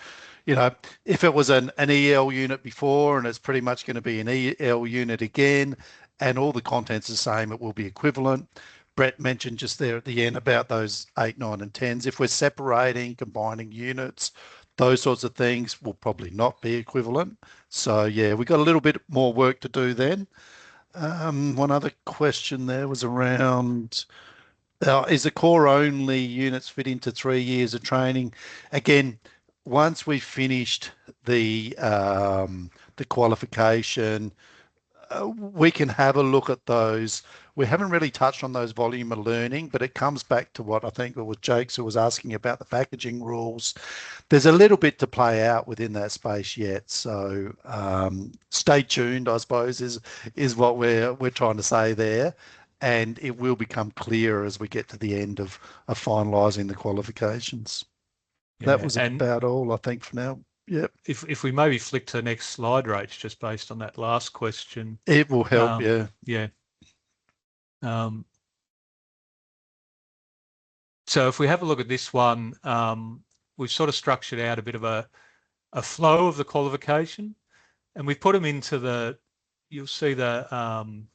C: you know, if it was an EL unit before and it's pretty much going to be an EL unit again and all the content's the same, it will be equivalent. Brett mentioned just there at the end about those 8, 9 and 10s. If we're separating, combining units, those sorts of things will probably not be equivalent. So yeah, we've got a little bit more work to do then. One other question there was around, is the core only units fit into 3 years of training? Again, once we've finished the qualification, we can have a look at those. We haven't really touched on those volume of learning, but it comes back to what I think it was Jakes who was asking about the packaging rules. There's a little bit to play out within that space yet. So stay tuned, I suppose, is what we're trying to say there. And it will become clearer as we get to the end of finalising the qualifications. Yeah, that was about all, I think, for now. Yep.
A: If we maybe flick to the next slide, Rach, just based on that last question.
C: It will help, yeah.
A: Yeah. So if we have a look at this one, we've sort of structured out a bit of a flow of the qualification, and we've put them into you'll see the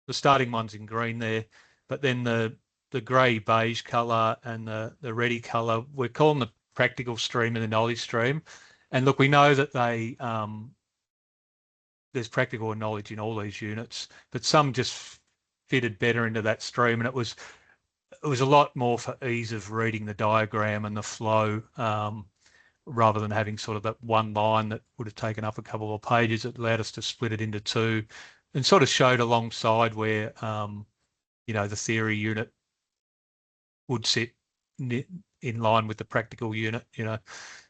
A: starting ones in green there, but then the grey beige colour and the reddy colour, we're calling the practical stream and the knowledge stream. And look, we know that there's practical and knowledge in all these units, but some just fitted better into that stream, and it was a lot more for ease of reading the diagram and the flow, rather than having sort of that one line that would have taken up a couple of pages. It allowed us to split it into two, and sort of showed alongside where the theory unit would sit in line with the practical unit.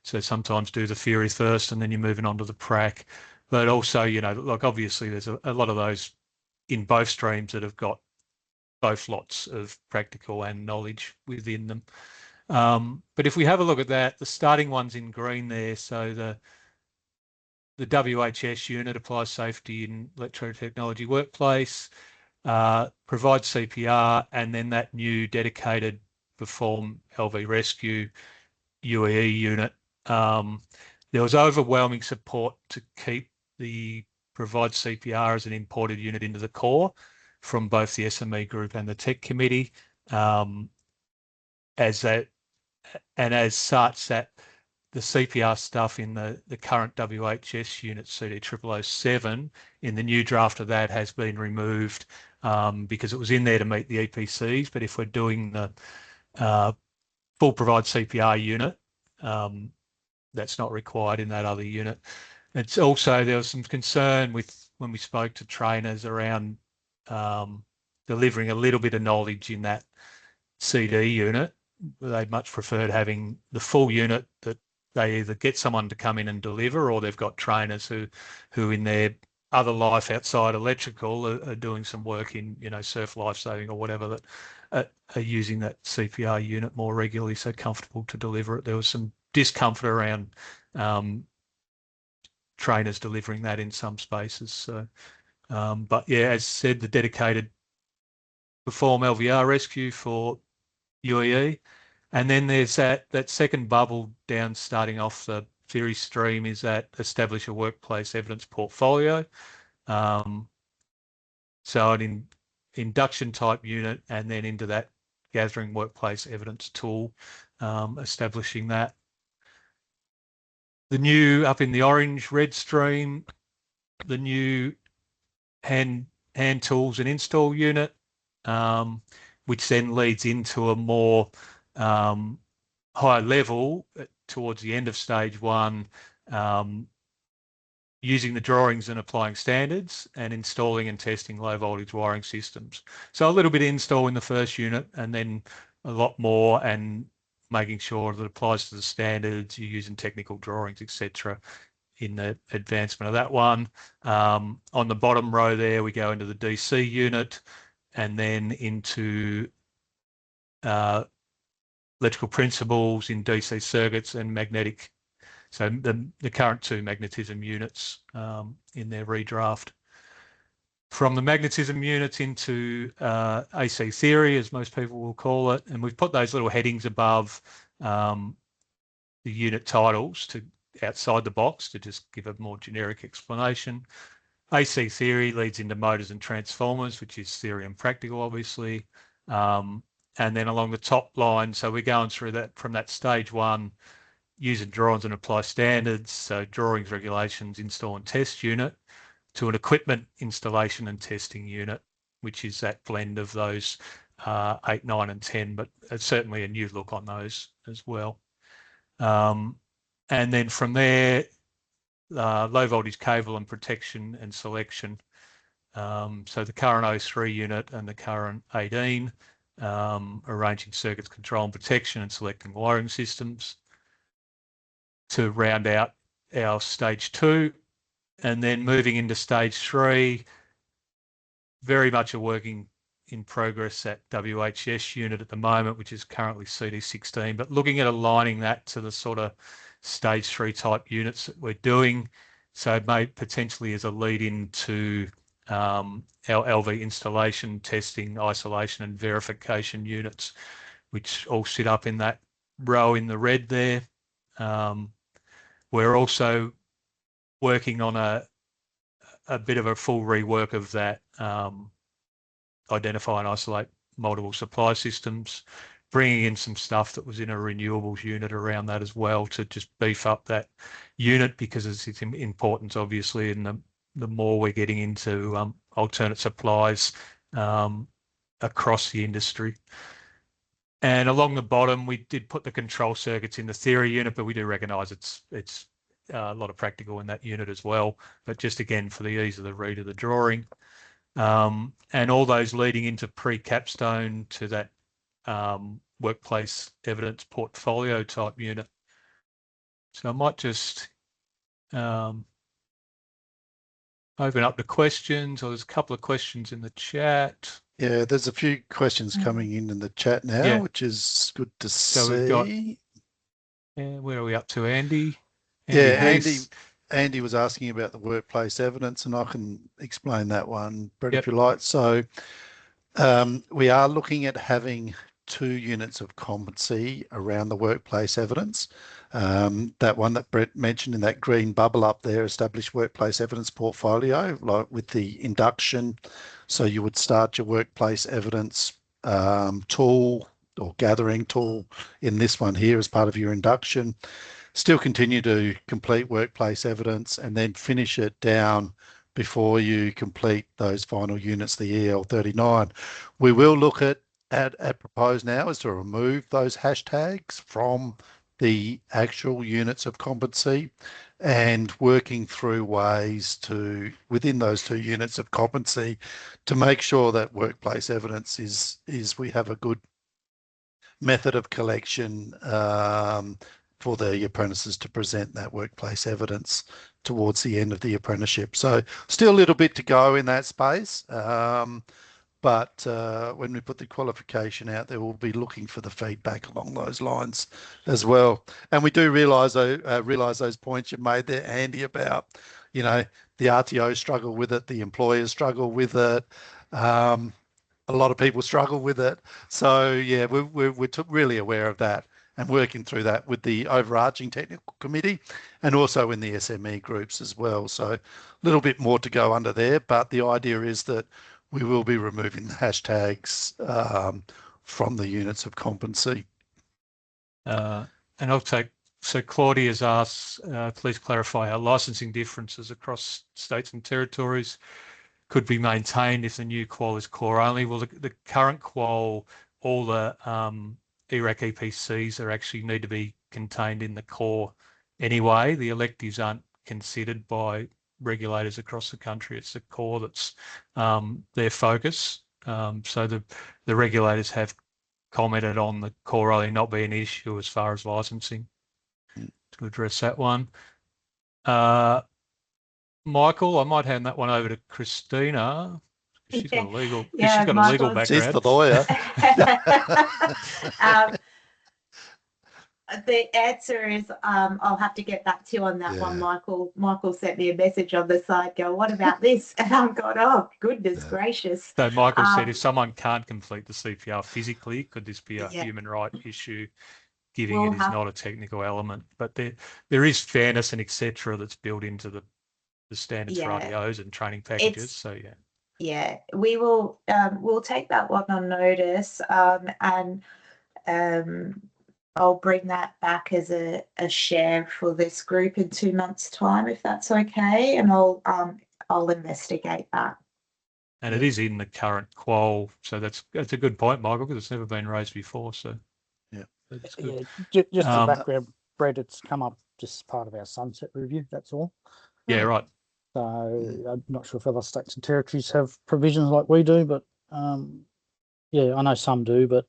A: So sometimes do the theory first and then you're moving on to the prac. But also, like obviously there's a lot of those in both streams that have got both lots of practical and knowledge within them. But if we have a look at that, the starting one's in green there. So the WHS unit, applies safety in electrotechnology workplace, provide CPR, and then that new dedicated perform LV rescue UEE unit. There was overwhelming support to keep the provide CPR as an imported unit into the core from both the SME group and the tech committee, as such that the CPR stuff in the current WHS unit CD 0007 in the new draft of that has been removed, because it was in there to meet the EPCs. But if we're doing the full provide CPR unit, that's not required in that other unit. It's also, there was some concern when we spoke to trainers around delivering a little bit of knowledge in that CD unit. They'd much preferred having the full unit, that they either get someone to come in and deliver, or they've got trainers who in their other life outside electrical are doing some work in, surf lifesaving or whatever, that are using that CPR unit more regularly, so comfortable to deliver it. There was some discomfort around trainers delivering that in some spaces. So, but yeah, as said, the dedicated perform LVR rescue for UEE. And then there's that second bubble down, starting off the theory stream, is that establish a workplace evidence portfolio. So an induction type unit, and then into that gathering workplace evidence tool, establishing that. The new, up in the orange red stream, the new hand tools and install unit, which then leads into a more high level towards the end of stage one, using the drawings and applying standards and installing and testing low voltage wiring systems. So a little bit of install in the first unit, and then a lot more, and making sure that it applies to the standards, you're using technical drawings, etc., in the advancement of that one. On the bottom row there, we go into the DC unit, and then into electrical principles in DC circuits and magnetic. So the current two magnetism units in their redraft. From the magnetism units into AC theory, as most people will call it, and we've put those little headings above the unit titles to outside the box to just give a more generic explanation. AC theory leads into motors and transformers, which is theory and practical, obviously. And then along the top line, so we're going through that from that stage one, using drawings and apply standards, so drawings, regulations, install and test unit, to an equipment installation and testing unit, which is that blend of those 8, 9 and 10, but it's certainly a new look on those as well. And then from there, low voltage cable and protection and selection. So the current 03 unit and the current 18, arranging circuits, control and protection, and selecting wiring systems, to round out our stage 2. And then moving into stage 3, very much a working in progress at WHS unit at the moment, which is currently CD16, but looking at aligning that to the sort of stage 3 type units that we're doing. So it may potentially as a lead into our LV installation, testing, isolation and verification units, which all sit up in that row in the red there. We're also working on a bit of a full rework of that, identify and isolate multiple supply systems, bringing in some stuff that was in a renewables unit around that as well to just beef up that unit, because it's important, obviously, and the more we're getting into alternate supplies across the industry. And along the bottom, we did put the control circuits in the theory unit, but we do recognise it's a lot of practical in that unit as well. But just again, for the ease of the read of the drawing, and all those leading into pre-capstone to that workplace evidence portfolio type unit. So I might just open up the questions, or there's a couple of questions in the chat.
C: Yeah, there's a few questions coming in the chat now, which is good to see.
A: We've got, where are we up to, Andy?
C: Andy was asking about the workplace evidence, and I can explain that one, Brett, if you like. So we are looking at having 2 units of competency around the workplace evidence. That one that Brett mentioned in that green bubble up there, established workplace evidence portfolio, like with the induction. So you would start your workplace evidence tool or gathering tool in this one here as part of your induction. Still continue to complete workplace evidence and then finish it down before you complete those final units, the EL39. We will look at proposed now is to remove those hashtags from the actual units of competency, and working through ways to, within those 2 units of competency, to make sure that workplace evidence is we have a good method of collection for the apprentices to present that workplace evidence towards the end of the apprenticeship. So still a little bit to go in that space. But when we put the qualification out there, we'll be looking for the feedback along those lines as well. And we do realise those points you made there, Andy, about, you know, the RTO struggle with it, the employers struggle with it, a lot of people struggle with it. So yeah, we're really aware of that and working through that with the overarching technical committee and also in the SME groups as well. So a little bit more to go under there, but the idea is that we will be removing the hashtags from the units of competency.
A: And I'll take, so Claudia's asked, please clarify how licensing differences across states and territories could be maintained if the new qual is core only. Well, the current qual, all the ERAC EPCs are actually need to be contained in the core anyway. The electives aren't considered by regulators across the country. It's the core that's their focus. So the regulators have commented on the core only not being an issue as far as licensing, to address that one. Michael, I might hand that one over to Christina. She's got a legal, she's got a legal background.
C: She's the lawyer.
B: The answer is I'll have to get back to you on that one, Michael. Michael sent me a message on the side, go, what about this? And I'm going, oh, goodness gracious.
A: So Michael said if someone can't complete the CPR physically, could this be a human right issue, given it is not a technical element? But there is fairness and etc. that's built into the standards for RTOs and training packages. So
B: yeah, we will we'll take that one on notice, and I'll bring that back as a share for this group in 2 months' time, if that's okay, and I'll investigate that.
A: And it is in the current qual, so that's a good point, Michael, because it's never been raised before. So that's good.
D: Yeah, just the background, Brett, it's come up just part of our sunset review. That's all.
A: Yeah, right.
D: So I'm not sure if other states and territories have provisions like we do, but yeah, I know some do, but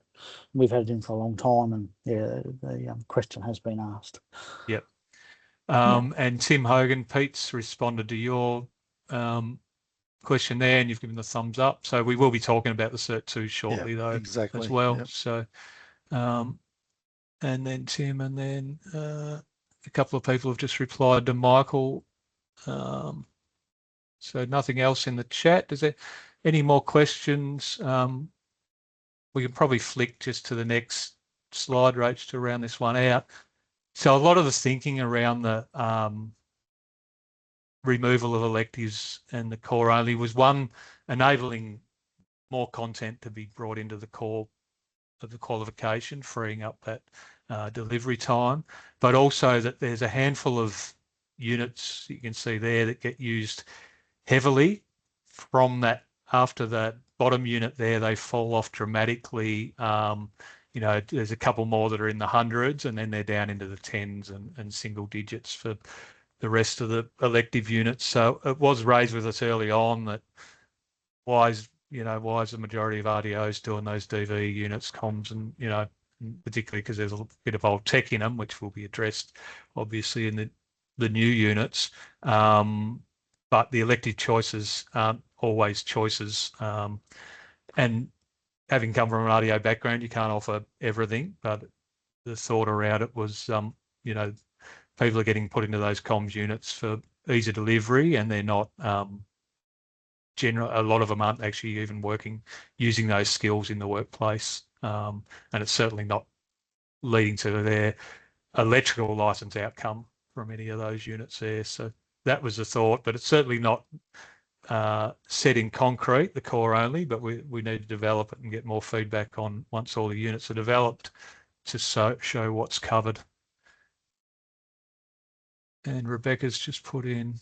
D: we've had it in for a long time, and the question has been asked.
A: Yep. And Tim Hogan, Pete's responded to your question there, and you've given the thumbs up. So we will be talking about the Cert 2 shortly, though, as well. Yep. So, and then Tim, and then a couple of people have just replied to Michael. So nothing else in the chat. Is there any more questions we can probably flick just to the next slide, Rach, to round this one out. So a lot of the thinking around the removal of electives and the core only was, one, enabling more content to be brought into the core of the qualification, freeing up that delivery time, but also that there's a handful of units you can see there that get used heavily. From that, after that bottom unit there, they fall off dramatically. You know, there's a couple more that are in the hundreds, and then they're down into the tens and single digits for the rest of the elective units. So it was raised with us early on that why is the majority of RDOs doing those DV units, comms, and, you know, particularly because there's a bit of old tech in them, which will be addressed obviously in the new units. But the elective choices aren't always choices. And having come from an RDO background, you can't offer everything, but the thought around it was, you know, people are getting put into those comms units for ease of delivery, and they're not, a lot of them aren't actually even using those skills in the workplace. And it's certainly not leading to their electrical license outcome from any of those units there. So that was the thought, but it's certainly not set in concrete, the core only, but we need to develop it and get more feedback on, once all the units are developed, to show what's covered. And Rebecca's just put in.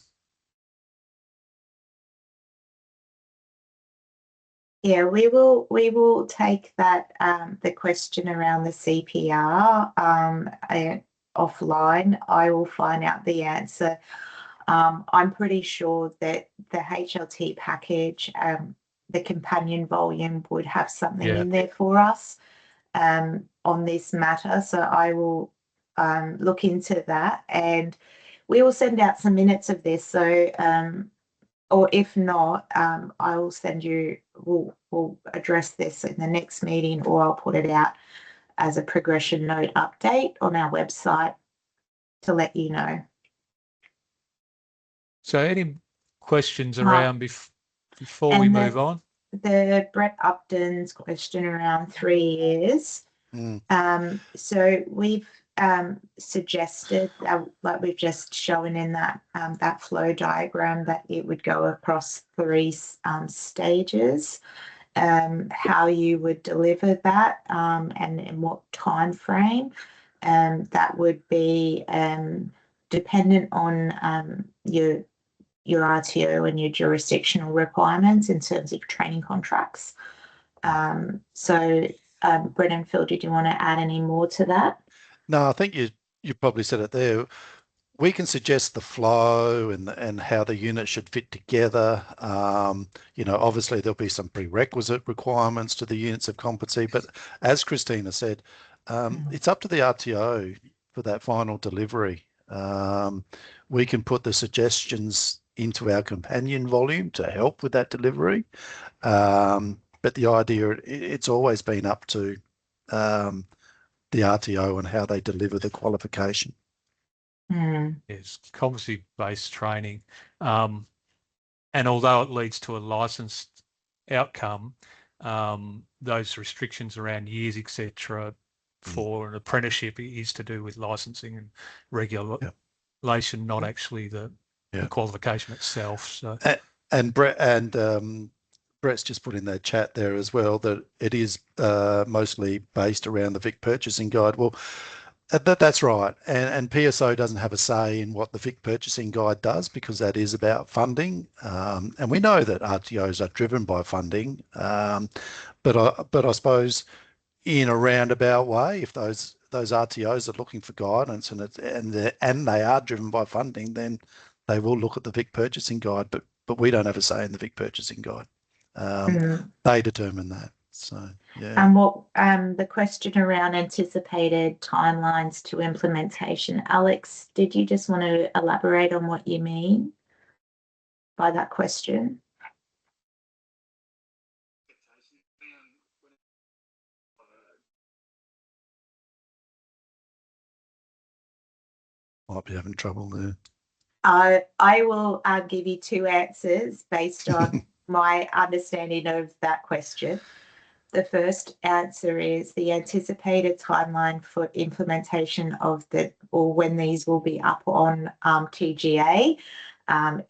B: Yeah, we will take that the question around the CPR offline. I will find out the answer. I'm pretty sure that the HLT package, the companion volume, would have something in there for us on this matter. So I will look into that, and we will send out some minutes of this. So or if not, I will send you, we'll address this in the next meeting, or I'll put it out as a progression note update on our website to let you know.
A: So any questions around before we move on?
B: The Brett Upton's question around 3 years. So we've suggested, like we've just shown in that that flow diagram, that it would go across 3 stages. How you would deliver that, and in what time frame, that would be dependent on your RTO and your jurisdictional requirements in terms of training contracts. So Brendan, Phil, did you want to add any more to that?
C: No, I think you probably said it there. We can suggest the flow and how the unit should fit together. You know, obviously there'll be some prerequisite requirements to the units of competency, but as Christina said, it's up to the RTO for that final delivery. We can put the suggestions into our companion volume to help with that delivery. But the idea, it's always been up to the RTO and how they deliver the qualification.
A: It's competency-based training. And although it leads to a licensed outcome, those restrictions around years, etc., for an apprenticeship is to do with licensing and regulation, not actually the qualification itself. So
C: and Brett's just put in that chat there as well that it is mostly based around the VIC purchasing guide. Well, that's right, and PSO doesn't have a say in what the VIC purchasing guide does, because that is about funding, and we know that RTOs are driven by funding, but I suppose in a roundabout way, if those RTOs are looking for guidance and they are driven by funding, then they will look at the VIC purchasing guide, but we don't have a say in the VIC purchasing guide. They determine that. So yeah.
B: And what the question around anticipated timelines to implementation, Alex, did you just want to elaborate on what you mean by that question?
C: Might be having trouble there.
B: I will give you 2 answers based on my understanding of that question. The first answer is the anticipated timeline for implementation of or when these will be up on TGA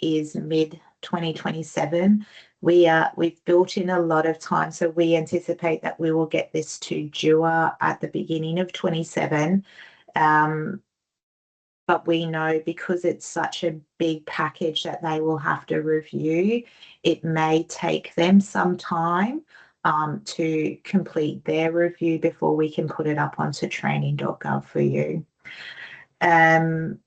B: is mid-2027. We've built in a lot of time, so we anticipate that we will get this to JUA at the beginning of 27. But we know because it's such a big package that they will have to review, it may take them some time to complete their review before we can put it up onto training.gov for you.
A: That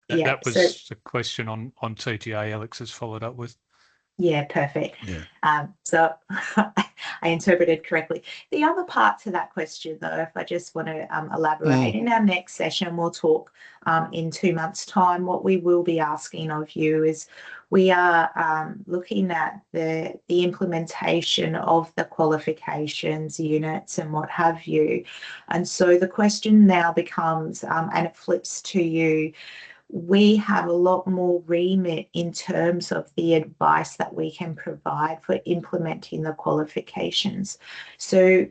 A: was the question on TGA Alex has followed up with.
B: Yeah, perfect.
C: Yeah.
B: So I interpreted correctly. The other part to that question, though, if I just want to elaborate, in our next session, we'll talk in 2 months' time. What we will be asking of you is we are looking at the implementation of the qualifications units and what have you. And so the question now becomes, and it flips to you, we have a lot more remit in terms of the advice that we can provide for implementing the qualifications. So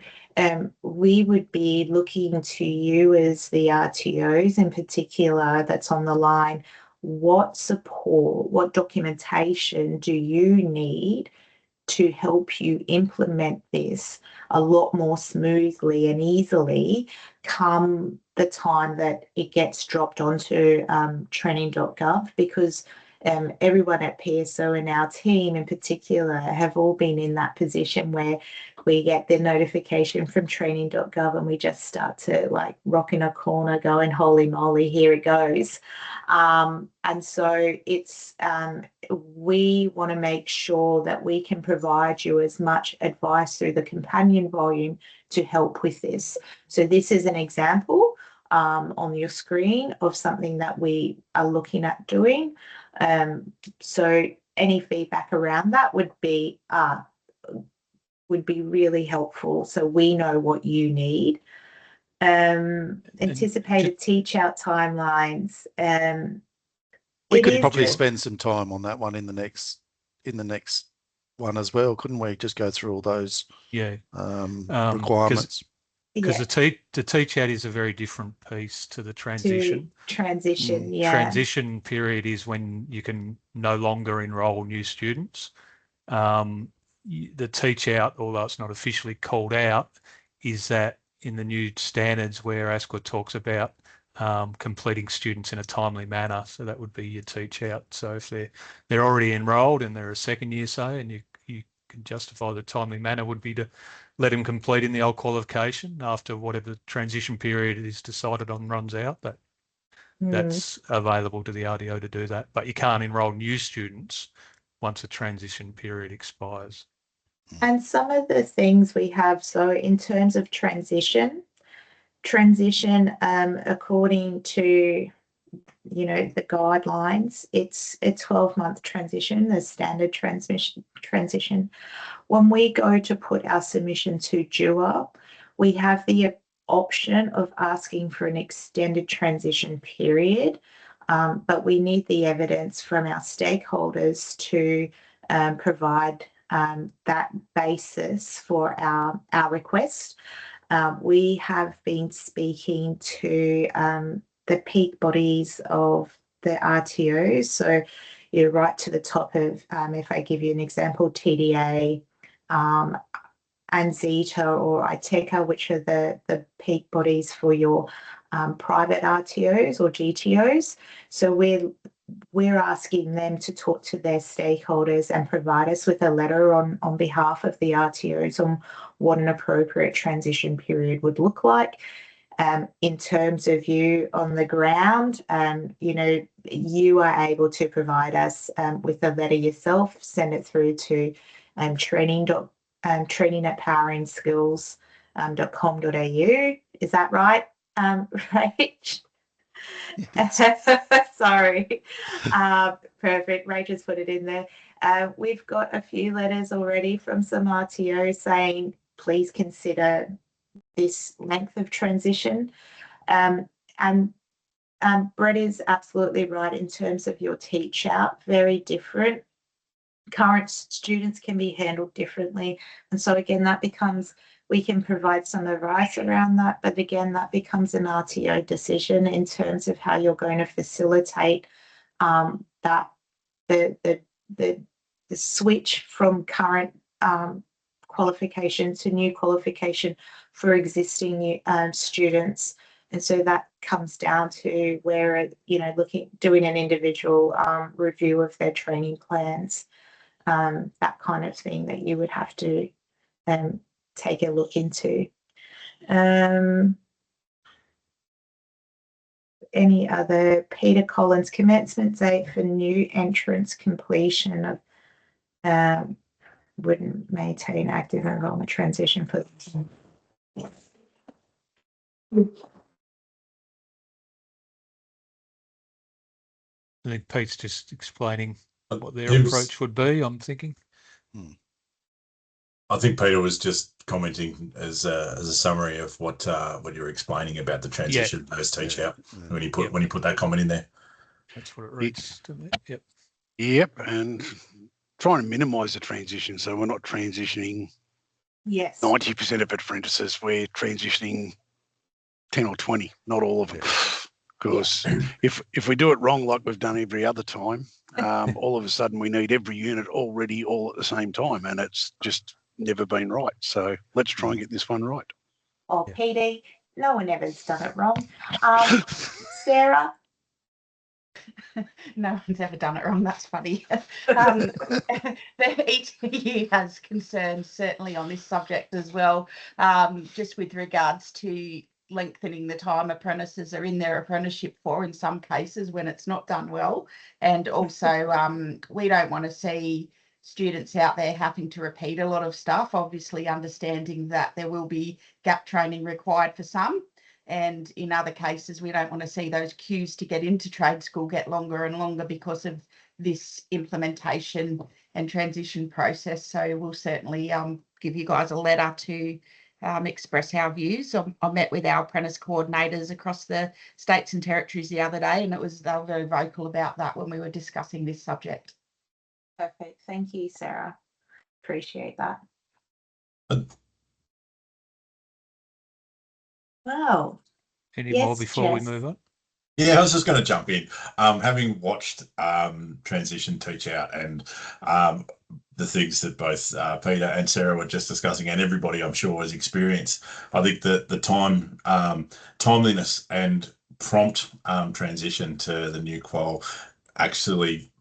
B: we would be looking to you as the RTOs in particular that's on the line. What support, what documentation do you need to help you implement this a lot more smoothly and easily come the time that it gets dropped onto training.gov? Because everyone at PSO and our team in particular have all been in that position where we get the notification from training.gov and we just start to like rock in a corner going, holy moly, here it goes. And so it's we want to make sure that we can provide you as much advice through the companion volume to help with this. So this is an example on your screen of something that we are looking at doing. So any feedback around that would be really helpful, so we know what you need. Anticipated teach out timelines.
C: We could probably spend some time on that one in the next one as well, couldn't we? Just go through all those requirements.
A: Because the teach out is a very different piece to the transition.
B: Transition
A: period is when you can no longer enrol new students. The teach out, although it's not officially called out, is that in the new standards where ASQA talks about completing students in a timely manner. So that would be your teach out. So if they're already enrolled and they're a second year, say, and you can justify the timely manner would be to let them complete in the old qualification after whatever the transition period is decided on runs out. That's available to the RDO to do that. But you can't enrol new students once a transition period expires.
B: And some of the things we have, so in terms of transition according to the guidelines, it's a 12-month transition, the standard transition. When we go to put our submission to JUA, we have the option of asking for an extended transition period, but we need the evidence from our stakeholders to provide that basis for our request. We have been speaking to the peak bodies of the RTOs. So you're right to the top of, if I give you an example, TDA, ANZITA or ITECA, which are the peak bodies for your private RTOs or GTOs. So we're asking them to talk to their stakeholders and provide us with a letter on behalf of the RTOs on what an appropriate transition period would look like. In terms of you on the ground, you are able to provide us with a letter yourself, send it through to training@poweringskills.com.au. Is that right, Rach? Sorry. Perfect. Rach has put it in there. We've got a few letters already from some RTOs saying, please consider this length of transition. And Brett is absolutely right in terms of your teach out, very different current students can be handled differently. And so again, that becomes, we can provide some advice around that, but again, that becomes an RTO decision in terms of how you're going to facilitate that the switch from current qualification to new qualification for existing students. And so that comes down to where, you know, doing an individual review of their training plans, that kind of thing that you would have to take a look into. Any other? Peter Collins, commencement date for new entrance completion of wouldn't maintain active enrollment transition for.
A: I think Pete's just explaining what their approach would be, I'm thinking.
E: I think Peter was just commenting as a summary of what you were explaining about the transition post teach out when you put that comment in there.
A: That's what it reads to me. Yep.
F: Yep, and trying to minimise the transition, so we're not transitioning.
B: Yes.
F: 90% of apprentices, we're transitioning 10 or 20, not all of them. Because if we do it wrong, like we've done every other time, all of a sudden we need every unit already all at the same time, and it's just never been right. So let's try and get this one right.
B: Oh, PD, no one ever's done it wrong. Sarah?
G: No one's ever done it wrong. That's funny. The ETU has concerns certainly on this subject as well, just with regards to lengthening the time apprentices are in their apprenticeship for, in some cases when it's not done well. And also we don't want to see students out there having to repeat a lot of stuff, obviously understanding that there will be gap training required for some. And in other cases, we don't want to see those queues to get into trade school get longer and longer because of this implementation and transition process. So we'll certainly give you guys a letter to express our views. I met with our apprentice coordinators across the states and territories the other day, and they were very vocal about that when we were discussing this subject.
B: Perfect. Thank you, Sarah. Appreciate that. Wow.
A: Any more before we move on?
E: Yeah, I was just going to jump in. Having watched transition teach out and the things that both Peter and Sarah were just discussing, and everybody I'm sure has experienced, I think that the timeliness and prompt transition to the new qual actually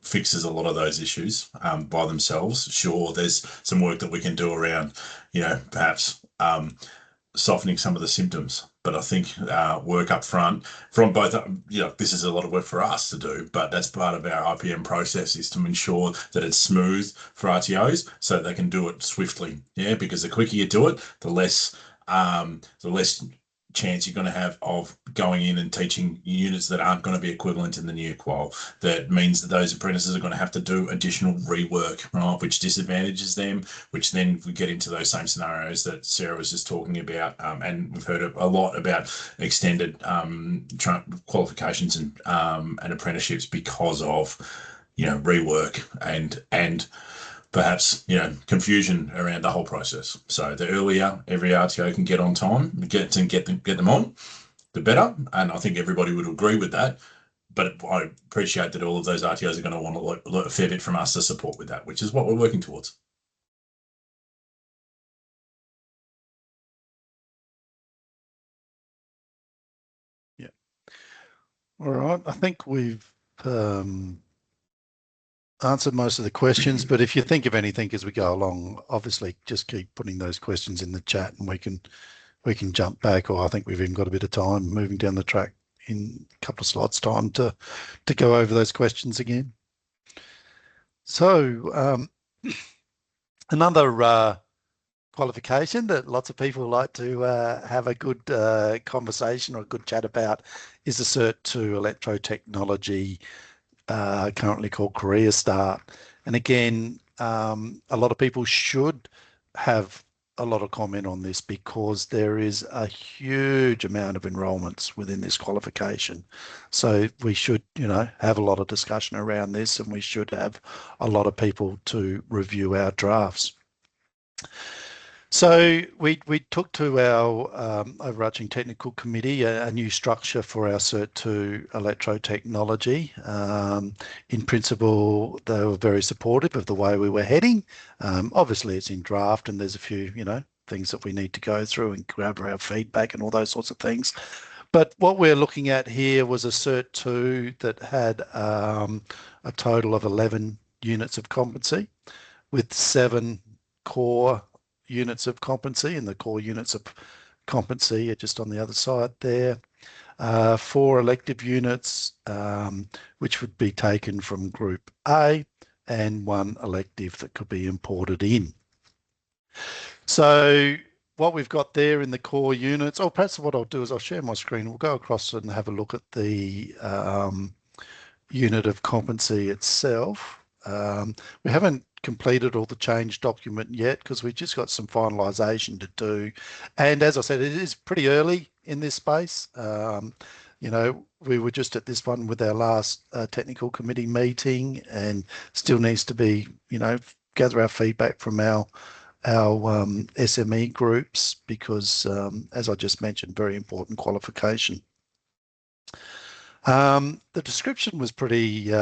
E: fixes a lot of those issues by themselves. Sure, there's some work that we can do around, perhaps softening some of the symptoms, but I think work up front from both, this is a lot of work for us to do, but that's part of our IPM process, is to ensure that it's smooth for RTOs so they can do it swiftly. Yeah, because the quicker you do it, the less chance you're going to have of going in and teaching units that aren't going to be equivalent in the new qual. That means that those apprentices are going to have to do additional rework, right, which disadvantages them, which then we get into those same scenarios that Sarah was just talking about. And we've heard a lot about extended qualifications and apprenticeships because of, rework and perhaps, confusion around the whole process. So the earlier every RTO can get on time, get them on, the better. And I think everybody would agree with that. But I appreciate that all of those RTOs are going to want a fair bit from us to support with that, which is what we're working towards.
C: Yeah. All right. I think we've answered most of the questions, but if you think of anything as we go along, obviously just keep putting those questions in the chat and we can jump back, or I think we've even got a bit of time moving down the track in a couple of slides time to go over those questions again. So another qualification that lots of people like to have a good conversation or a good chat about is the Cert 2 Electrotechnology, currently called Career Start. And again, a lot of people should have a lot of comment on this because there is a huge amount of enrolments within this qualification. So we should, you know, have a lot of discussion around this, and we should have a lot of people to review our drafts. So we took to our overarching technical committee a new structure for our Cert 2 electrotechnology. In principle, they were very supportive of the way we were heading. Obviously, it's in draft and there's a few, you know, things that we need to go through and grab our feedback and all those sorts of things. But what we're looking at here was a Cert 2 that had a total of 11 units of competency with 7 core units of competency, and the core units of competency are just on the other side there. 4 elective units, which would be taken from Group A, and 1 elective that could be imported in. So what we've got there in the core units, or perhaps what I'll do is I'll share my screen. We'll go across and have a look at the unit of competency itself. We haven't completed all the change document yet because we've just got some finalisation to do. And as I said, it is pretty early in this space. You know, we were just at this one with our last technical committee meeting, and still needs to be, you know, gather our feedback from our SME groups because, as I just mentioned, very important qualification. The description was pretty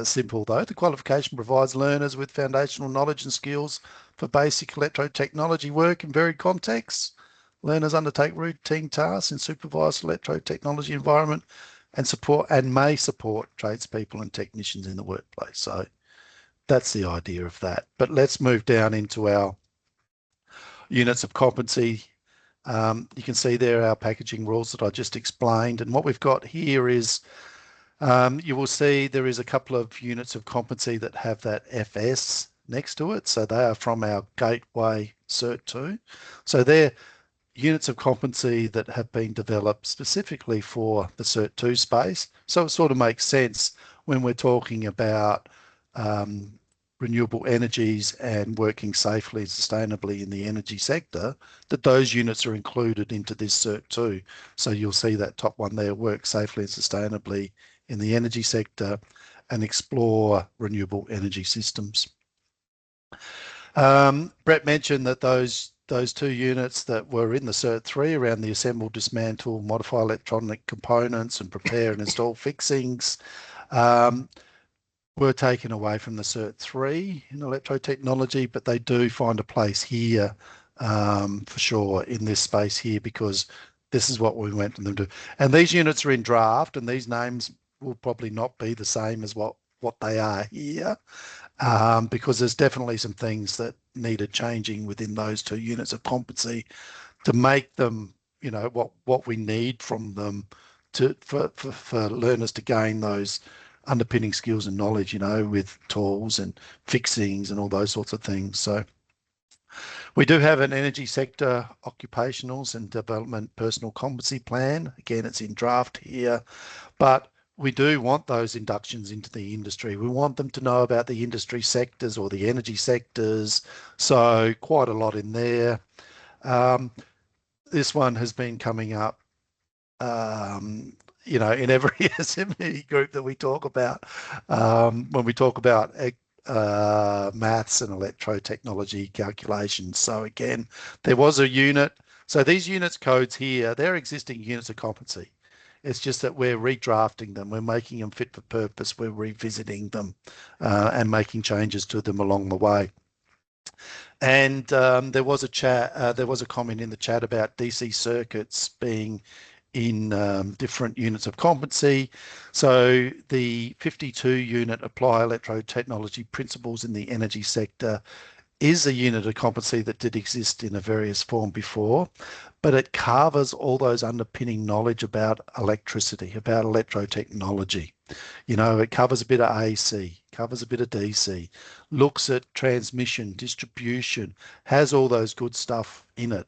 C: simple though. The qualification provides learners with foundational knowledge and skills for basic electrotechnology work in varied contexts. Learners undertake routine tasks in supervised electrotechnology environment and may support tradespeople and technicians in the workplace. So that's the idea of that. But let's move down into our units of competency. You can see there our packaging rules that I just explained. And what we've got here is, you will see there is a couple of units of competency that have that FS next to it. So they are from our Gateway Cert 2. So they're units of competency that have been developed specifically for the Cert 2 space. So it sort of makes sense when we're talking about renewable energies and working safely and sustainably in the energy sector, that those units are included into this Cert 2. So you'll see that top one there, work safely and sustainably in the energy sector and explore renewable energy systems. Brett mentioned that those 2 units that were in the Cert 3 around the assemble, dismantle, modify electronic components and prepare and install fixings, were taken away from the Cert 3 in electrotechnology, but they do find a place here for sure in this space here because this is what we went to them to. And these units are in draft, and these names will probably not be the same as what they are here because there's definitely some things that needed changing within those 2 units of competency to make them, you know, what we need from them for learners to gain those underpinning skills and knowledge, you know, with tools and fixings and all those sorts of things. So we do have an energy sector occupationals and development personal competency plan. Again, it's in draft here, but we do want those inductions into the industry. We want them to know about the industry sectors or the energy sectors. So quite a lot in there. This one has been coming up you know, in every SME group that we talk about, when we talk about maths and electrotechnology calculations. So again, there was a unit. So these units codes here, they're existing units of competency. It's just that we're redrafting them. We're making them fit for purpose. We're revisiting them and making changes to them along the way. And there was a comment in the chat about DC circuits being in different units of competency. So the 52 unit apply electrotechnology principles in the energy sector is a unit of competency that did exist in a various form before, but it covers all those underpinning knowledge about electricity, about electrotechnology. You know, it covers a bit of AC, covers a bit of DC, looks at transmission, distribution, has all those good stuff in it.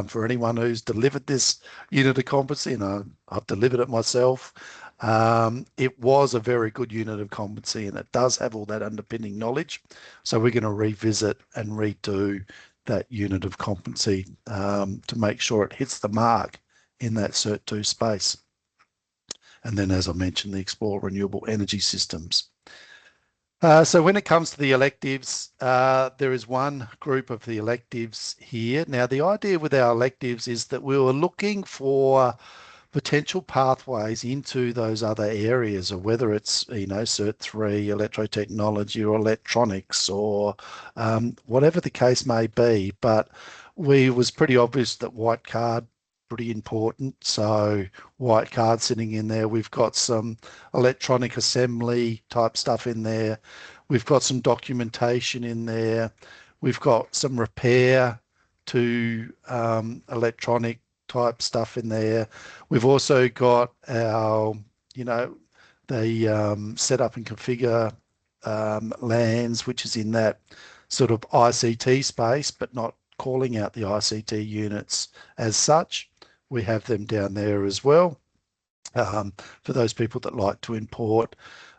C: For anyone who's delivered this unit of competency, you know, I've delivered it myself. It was a very good unit of competency and it does have all that underpinning knowledge. So we're going to revisit and redo that unit of competency to make sure it hits the mark in that Cert 2 space. And then, as I mentioned, the Explore Renewable Energy Systems. So when it comes to the electives, there is one group of the electives here. Now, the idea with our electives is that we were looking for potential pathways into those other areas, or whether it's, Cert 3, electrotechnology or electronics, or whatever the case may be. But it was pretty obvious that white card, pretty important. So white card sitting in there. We've got some electronic assembly type stuff in there. We've got some documentation in there. We've got some repair to electronic type stuff in there. We've also got our, the set up and configure LANs, which is in that sort of ICT space, but not calling out the ICT units as such. We have them down there as well. For those people that like to import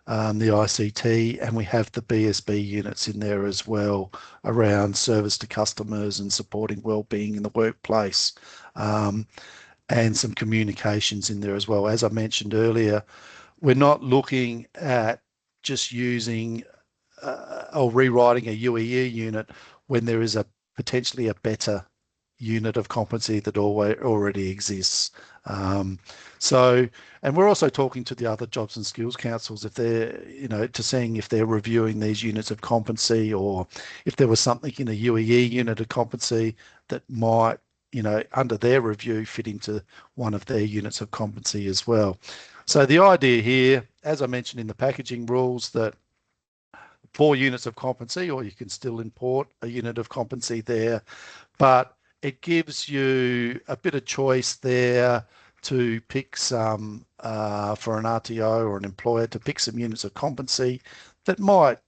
C: the ICT, and we have the BSB units in there as well around service to customers and supporting wellbeing in the workplace, and some communications in there as well. As I mentioned earlier, we're not looking at just using or rewriting a UEE unit when there is potentially a better unit of competency that already exists. And we're also talking to the other jobs and skills councils if they're, to seeing if they're reviewing these units of competency, or if there was something in a UEE unit of competency that might, under their review fit into one of their units of competency as well. So the idea here, as I mentioned in the packaging rules, that 4 units of competency, or you can still import a unit of competency there, but it gives you a bit of choice there to pick some, for an RTO or an employer, to pick some units of competency that might,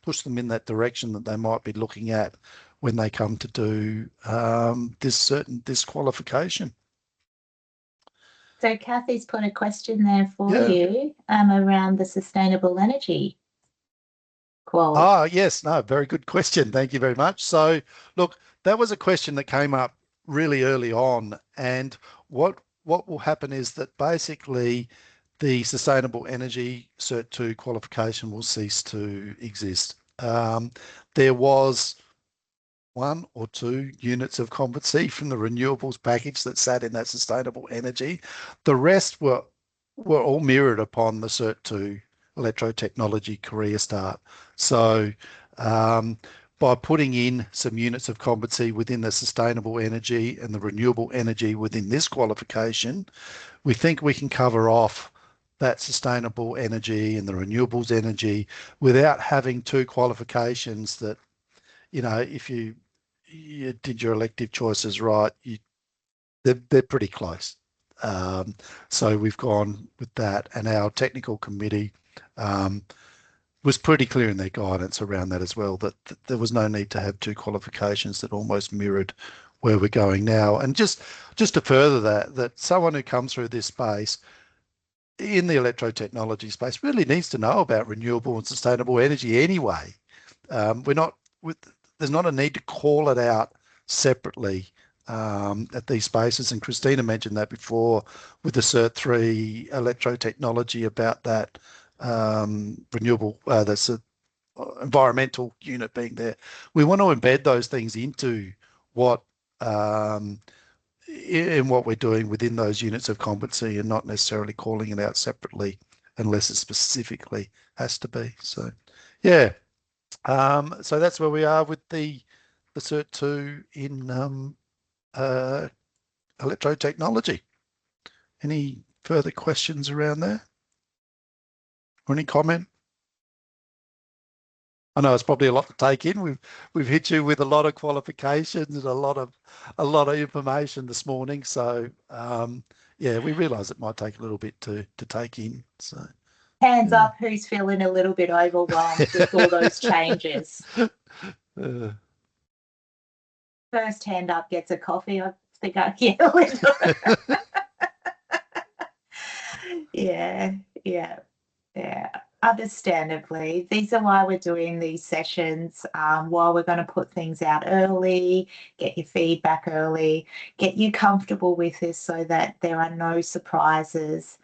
C: push them in that direction that they might be looking at when they come to do this qualification.
B: So Kathy's put a question there for you around the sustainable energy qual.
C: Yes, no, very good question. Thank you very much. So look, that was a question that came up really early on, and what will happen is that basically the sustainable energy Cert 2 qualification will cease to exist. There was 1 or 2 units of competency from the renewables package that sat in that sustainable energy. The rest were all mirrored upon the Cert 2 electrotechnology career start. So by putting in some units of competency within the sustainable energy and the renewable energy within this qualification, we think we can cover off that sustainable energy and the renewables energy without having 2 qualifications that, if you did your elective choices right, they're pretty close. So we've gone with that, and our technical committee was pretty clear in their guidance around that as well, that there was no need to have 2 qualifications that almost mirrored where we're going now. And just to further that someone who comes through this space in the electrotechnology space really needs to know about renewable and sustainable energy anyway. There's not a need to call it out separately at these spaces. And Christina mentioned that before with the Cert 3 electrotechnology about that renewable, that's an environmental unit being there. We want to embed those things into what in what we're doing within those units of competency, and not necessarily calling it out separately unless it specifically has to be. So yeah, so that's where we are with the Cert 2 in electrotechnology. Any further questions around there? Or any comment? I know it's probably a lot to take in. We've hit you with a lot of qualifications and a lot of information this morning. So yeah, we realise it might take a little bit to take in. So
B: hands up, who's feeling a little bit overwhelmed with all those changes? First hand up gets a coffee. I think I get a little. Yeah. Understandably, these are why we're doing these sessions, while we're going to put things out early, get your feedback early, get you comfortable with this so that there are no surprises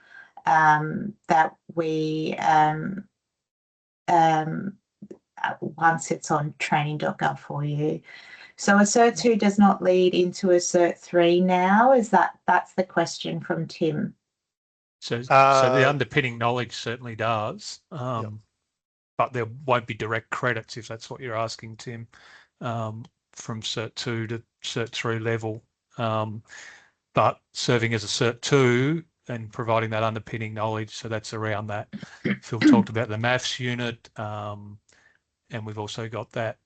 B: that we once it's on training.gov for you. So a Cert 2 does not lead into a Cert 3 now? That's the question from Tim.
A: So the underpinning knowledge certainly does, but there won't be direct credits if that's what you're asking, Tim, from Cert 2 to Cert 3 level. But serving as a Cert 2 and providing that underpinning knowledge, so that's around that. Phil talked about the maths unit, and we've also got that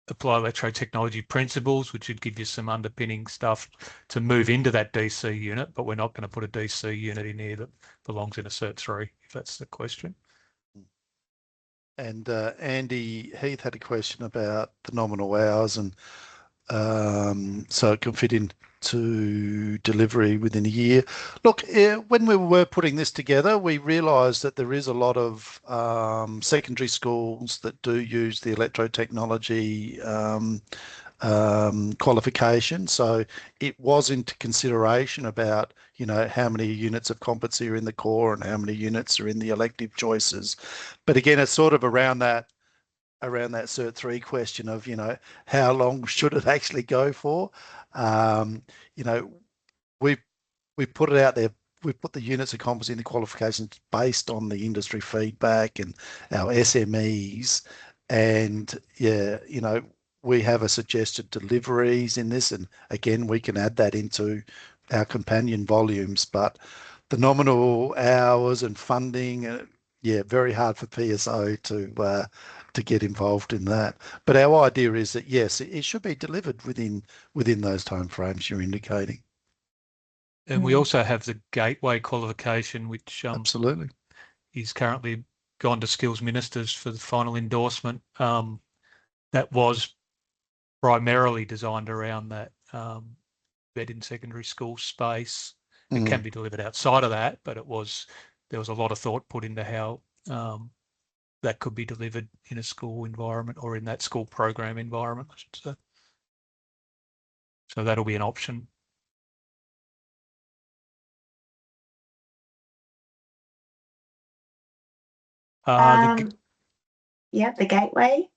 A: apply electrotechnology principles, which would give you some underpinning stuff to move into that DC unit, but we're not going to put a DC unit in here that belongs in a Cert 3, if that's the question.
C: And Andy Heath had a question about the nominal hours, and so it can fit into delivery within a year. Look, when we were putting this together, we realised that there is a lot of secondary schools that do use the electrotechnology qualification. So it was into consideration about, you know, how many units of competency are in the core and how many units are in the elective choices. But again, it's sort of around that Cert 3 question of, you know, how long should it actually go for? You know, we put it out there. We put the units of competency in the qualifications based on the industry feedback and our SMEs. And yeah, you know, we have a suggested deliveries in this, and again, we can add that into our companion volumes. But the nominal hours and funding, yeah, very hard for PSO to get involved in that. But our idea is that yes, it should be delivered within those timeframes you're indicating.
A: And we also have the gateway qualification, which
C: absolutely
A: is currently gone to skills ministers for the final endorsement. That was primarily designed around that bed in secondary school space. It can be delivered outside of that, but there was a lot of thought put into how that could be delivered in a school environment or in that school program environment, I should say. So that'll be an option.
B: The gateway.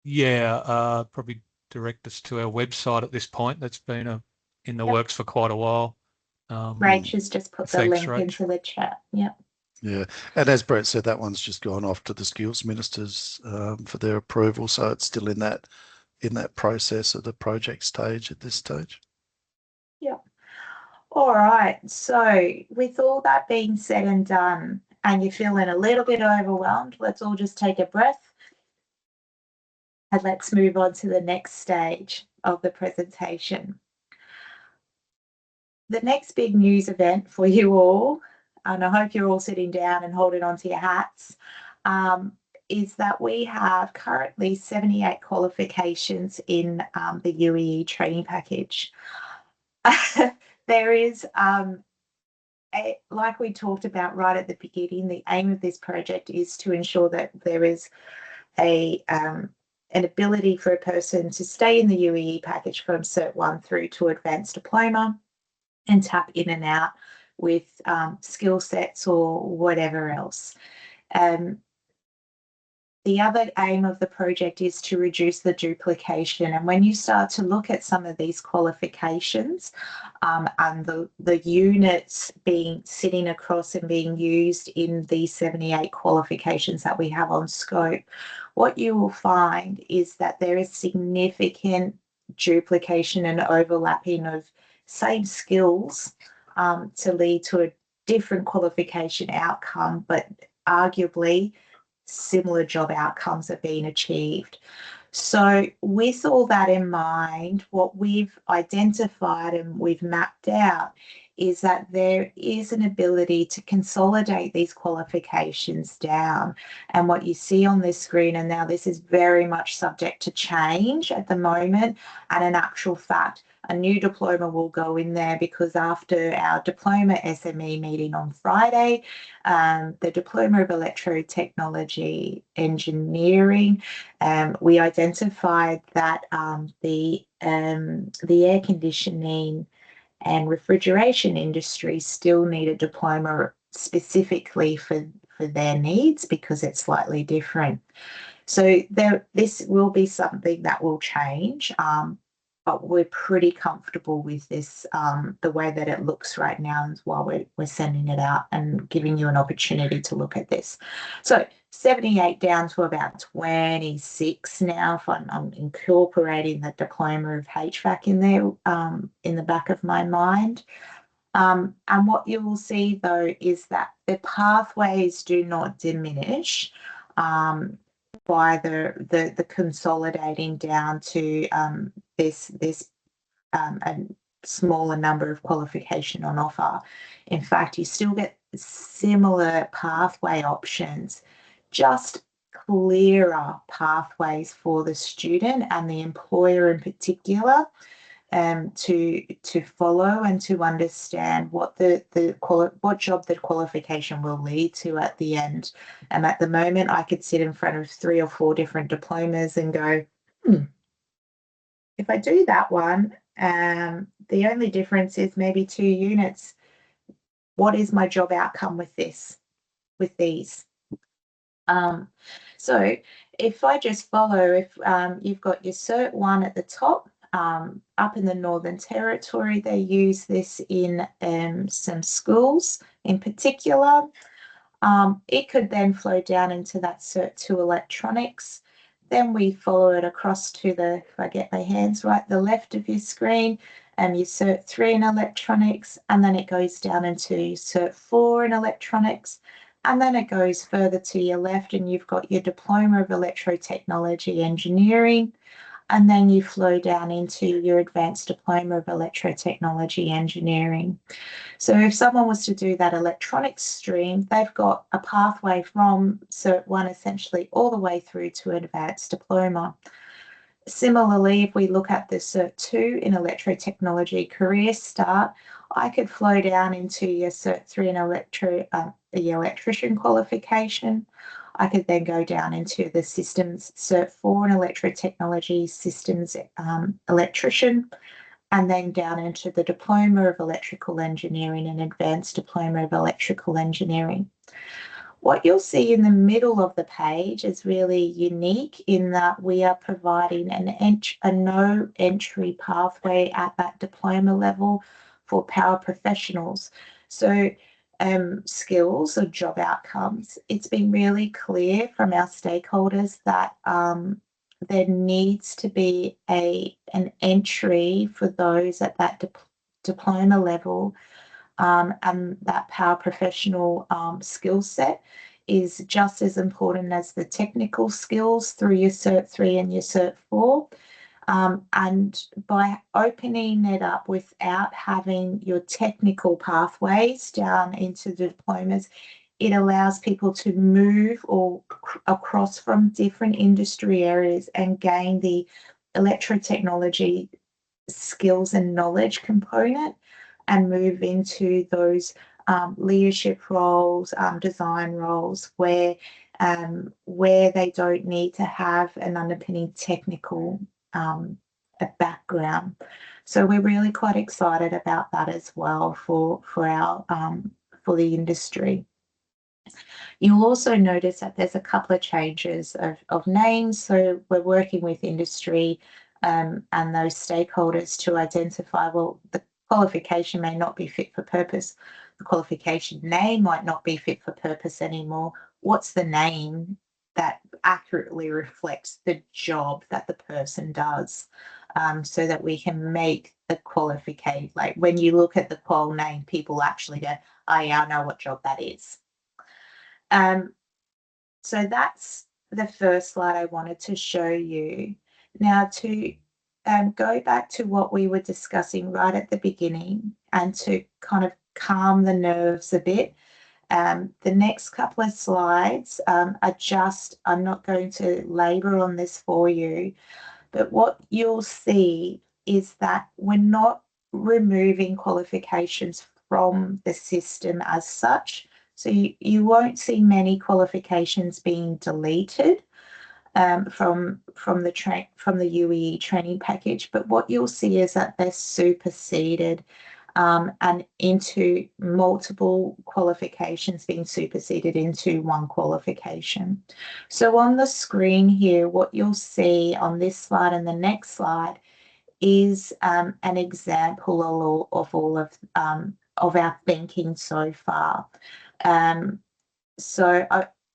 A: Yeah, probably direct us to our website at this point. That's been in the works for quite a while.
B: Rach has just put the link into the chat. Yep.
C: Yeah, and as Brett said, that one's just gone off to the skills ministers for their approval, so it's still in that process of the project stage at this stage.
B: Yep. All right. So with all that being said and done, and you're feeling a little bit overwhelmed, let's all just take a breath and let's move on to the next stage of the presentation. The next big news event for you all, and I hope you're all sitting down and holding on to your hats, is that we have currently 78 qualifications in the UEE training package. There is, like we talked about right at the beginning, the aim of this project is to ensure that there is an ability for a person to stay in the UEE package from Cert 1 through to Advanced Diploma and tap in and out with skill sets or whatever else. The other aim of the project is to reduce the duplication. And when you start to look at some of these qualifications and the units sitting across and being used in these 78 qualifications that we have on scope, what you will find is that there is significant duplication and overlapping of same skills to lead to a different qualification outcome, but arguably similar job outcomes are being achieved. So with all that in mind, what we've identified and we've mapped out is that there is an ability to consolidate these qualifications down. And what you see on this screen, and now this is very much subject to change at the moment, and in actual fact, a new diploma will go in there, because after our diploma SME meeting on Friday, the Diploma of Electrotechnology Engineering, we identified that the air conditioning and refrigeration industry still need a diploma specifically for their needs, because it's slightly different. So this will be something that will change, but we're pretty comfortable with this, the way that it looks right now, while we're sending it out and giving you an opportunity to look at this. So 78 down to about 26 now, if I'm incorporating the diploma of HVAC in there, in the back of my mind. And what you will see, though, is that the pathways do not diminish by the consolidating down to this a smaller number of qualification on offer. In fact, you still get similar pathway options, just clearer pathways for the student and the employer in particular, to follow and to understand what what job the qualification will lead to at the end. And at the moment, I could sit in front of 3 or 4 different diplomas and go, if I do that one, the only difference is maybe 2 units. What is my job outcome with these? So if I just follow, if you've got your Cert 1 at the top, up in the Northern Territory, they use this in some schools in particular. It could then flow down into that Cert 2 electronics. Then we follow it across to if I get my hands right, the left of your screen, your Cert 3 in electronics, and then it goes down into Cert 4 in electronics. And then it goes further to your left, and you've got your Diploma of Electrotechnology Engineering. And then you flow down into your Advanced Diploma of Electrotechnology Engineering. So if someone was to do that electronics stream, they've got a pathway from Cert 1 essentially all the way through to Advanced Diploma. Similarly, if we look at the Cert 2 in Electrotechnology Career Start, I could flow down into your Cert 3 in the electrician qualification. I could then go down into the Systems Cert 4 in Electrotechnology Systems Electrician, and then down into the Diploma of Electrical Engineering and Advanced Diploma of Electrical Engineering. What you'll see in the middle of the page is really unique in that we are providing a no entry pathway at that diploma level for power professionals. So skills or job outcomes, it's been really clear from our stakeholders that there needs to be an entry for those at that diploma level, and that power professional skill set is just as important as the technical skills through your Cert 3 and your Cert 4. And by opening it up without having your technical pathways down into the diplomas, it allows people to move across from different industry areas and gain the electrotechnology skills and knowledge component and move into those leadership roles, design roles where they don't need to have an underpinning technical a background. So we're really quite excited about that as well for the industry. You'll also notice that there's a couple of changes of names. So we're working with industry and those stakeholders to identify, well, the qualification may not be fit for purpose. The qualification name might not be fit for purpose anymore. What's the name that accurately reflects the job that the person does, so that we can make the qualification, like when you look at the qual name, people actually go, oh yeah, I know what job that is. So that's the first slide I wanted to show you. Now to go back to what we were discussing right at the beginning and to kind of calm the nerves a bit, the next couple of slides are just, I'm not going to labour on this for you, but what you'll see is that we're not removing qualifications from the system as such. So you won't see many qualifications being deleted from the UEE training package, but what you'll see is that they're superseded and into multiple qualifications being superseded into one qualification. So on the screen here, what you'll see on this slide and the next slide is an example of all of our thinking so far. So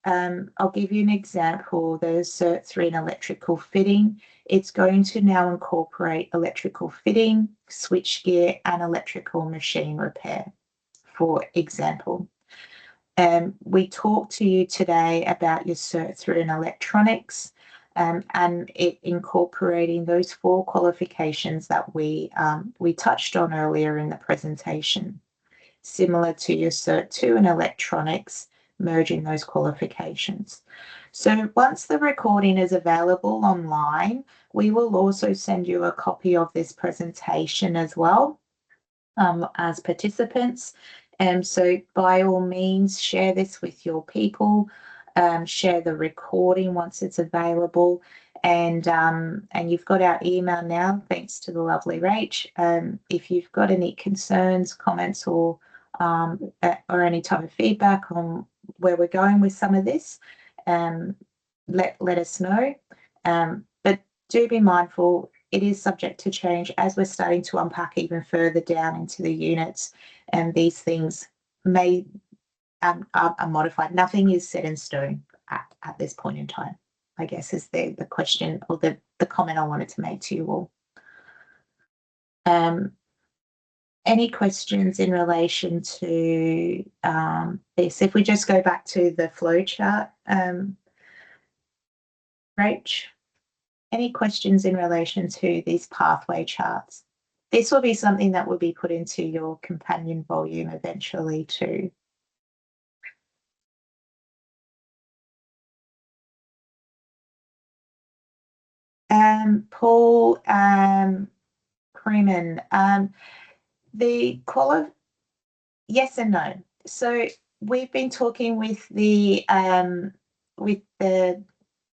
B: I'll give you an example. There's Cert 3 in electrical fitting. It's going to now incorporate electrical fitting, switchgear, and electrical machine repair, for example. We talked to you today about your Cert 3 in electronics and it incorporating those 4 qualifications that we touched on earlier in the presentation. Similar to your Cert 2 in electronics, merging those qualifications. So once the recording is available online, we will also send you a copy of this presentation as well as participants. So by all means, share this with your people, share the recording once it's available. And you've got our email now, thanks to the lovely Rach. If you've got any concerns, comments, or any type of feedback on where we're going with some of this, let us know. But do be mindful, it is subject to change as we're starting to unpack even further down into the units, and these things may are modified. Nothing is set in stone at this point in time, I guess, is the question or the comment I wanted to make to you all. Any questions in relation to this? If we just go back to the flow chart, Rach, any questions in relation to these pathway charts? This will be something that will be put into your companion volume eventually too. Paul Freeman, yes and no. So we've been talking with the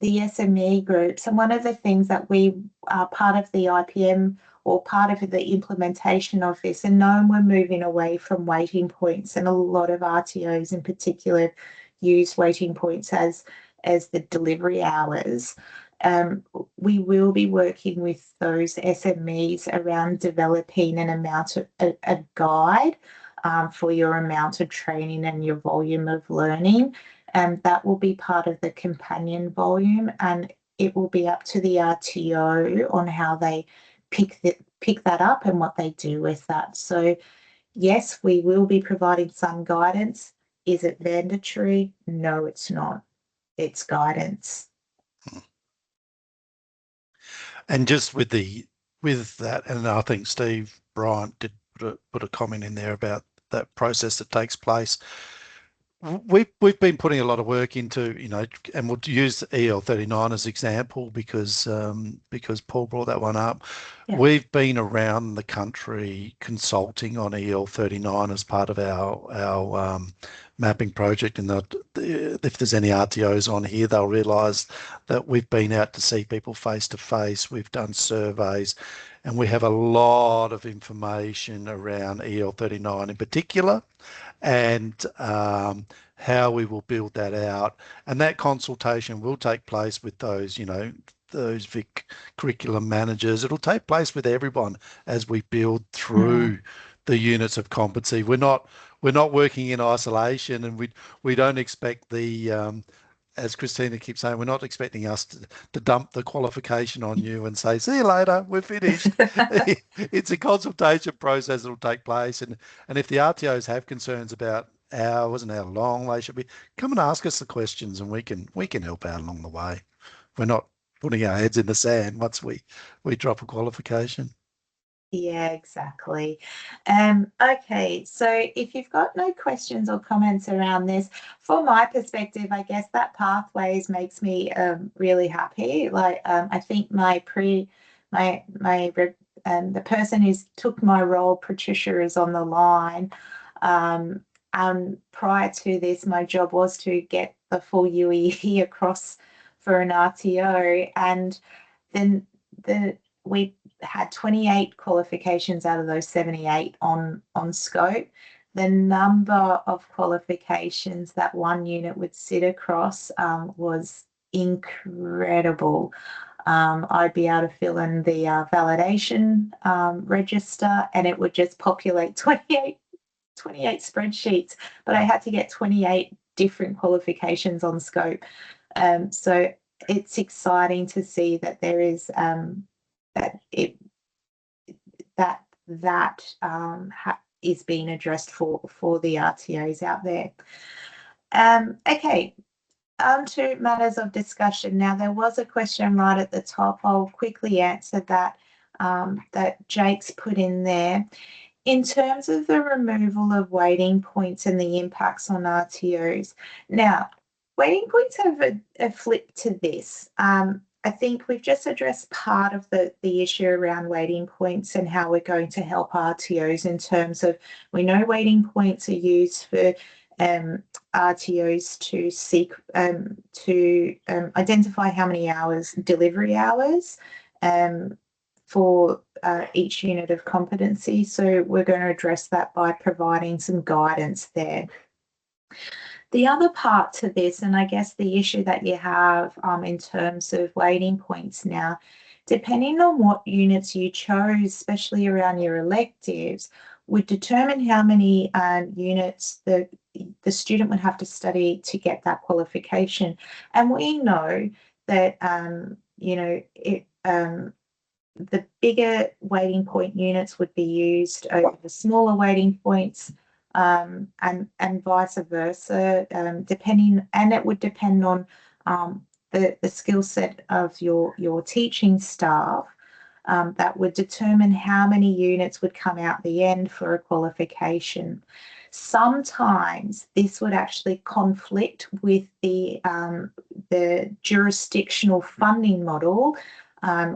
B: SME groups, and one of the things that we are part of the IPM or part of the implementation of this, and knowing we're moving away from waiting points, and a lot of RTOs in particular use waiting points as the delivery hours. We will be working with those SMEs around developing an amount of a guide for your amount of training and your volume of learning. And that will be part of the companion volume, and it will be up to the RTO on how they pick that up and what they do with that. So yes, we will be providing some guidance. Is it mandatory? No, it's not. It's guidance.
C: And just with that, and I think Steve Bryant did put a comment in there about that process that takes place. We've been putting a lot of work into, and we'll use EL39 as example because Paul brought that one up. Yeah. We've been around the country consulting on EL39 as part of our mapping project, and if there's any RTOs on here, they'll realise that we've been out to see people face to face. We've done surveys, and we have a lot of information around EL39 in particular, and how we will build that out. And that consultation will take place with those, those VIC curriculum managers. It'll take place with everyone as we build through the units of competency. We're not working in isolation, and we don't expect the as Christina keeps saying, we're not expecting us to dump the qualification on you and say, see you later, we're finished. It's a consultation process that will take place. And if the RTOs have concerns about hours and how long they should be, come and ask us the questions, and we can help out along the way. We're not putting our heads in the sand once we drop a qualification.
B: Yeah, exactly. Okay, so if you've got no questions or comments around this, from my perspective, I guess that pathways makes me really happy. Like I think my the person who took my role, Patricia, is on the line. Prior to this, my job was to get the full UEE across for an RTO, and then we had 28 qualifications out of those 78 on scope. The number of qualifications that one unit would sit across was incredible. I'd be able to fill in the validation register, and it would just populate 28 spreadsheets, but I had to get 28 different qualifications on scope. So it's exciting to see that there is is being addressed for the RTOs out there. Okay, on to matters of discussion. Now, there was a question right at the top. I'll quickly answer that that Jake's put in there. In terms of the removal of waiting points and the impacts on RTOs, now, waiting points have a flip to this. I think we've just addressed part of the issue around waiting points and how we're going to help RTOs in terms of, we know waiting points are used for RTOs to seek to identify how many hours, delivery hours, for each unit of competency. So we're going to address that by providing some guidance there. The other part to this, and I guess the issue that you have in terms of waiting points now, depending on what units you chose, especially around your electives, would determine how many units the student would have to study to get that qualification. And we know that, you know, the bigger waiting point units would be used over the smaller waiting points, and vice versa, depending, and it would depend on the skill set of your teaching staff. That would determine how many units would come out the end for a qualification. Sometimes this would actually conflict with the jurisdictional funding model,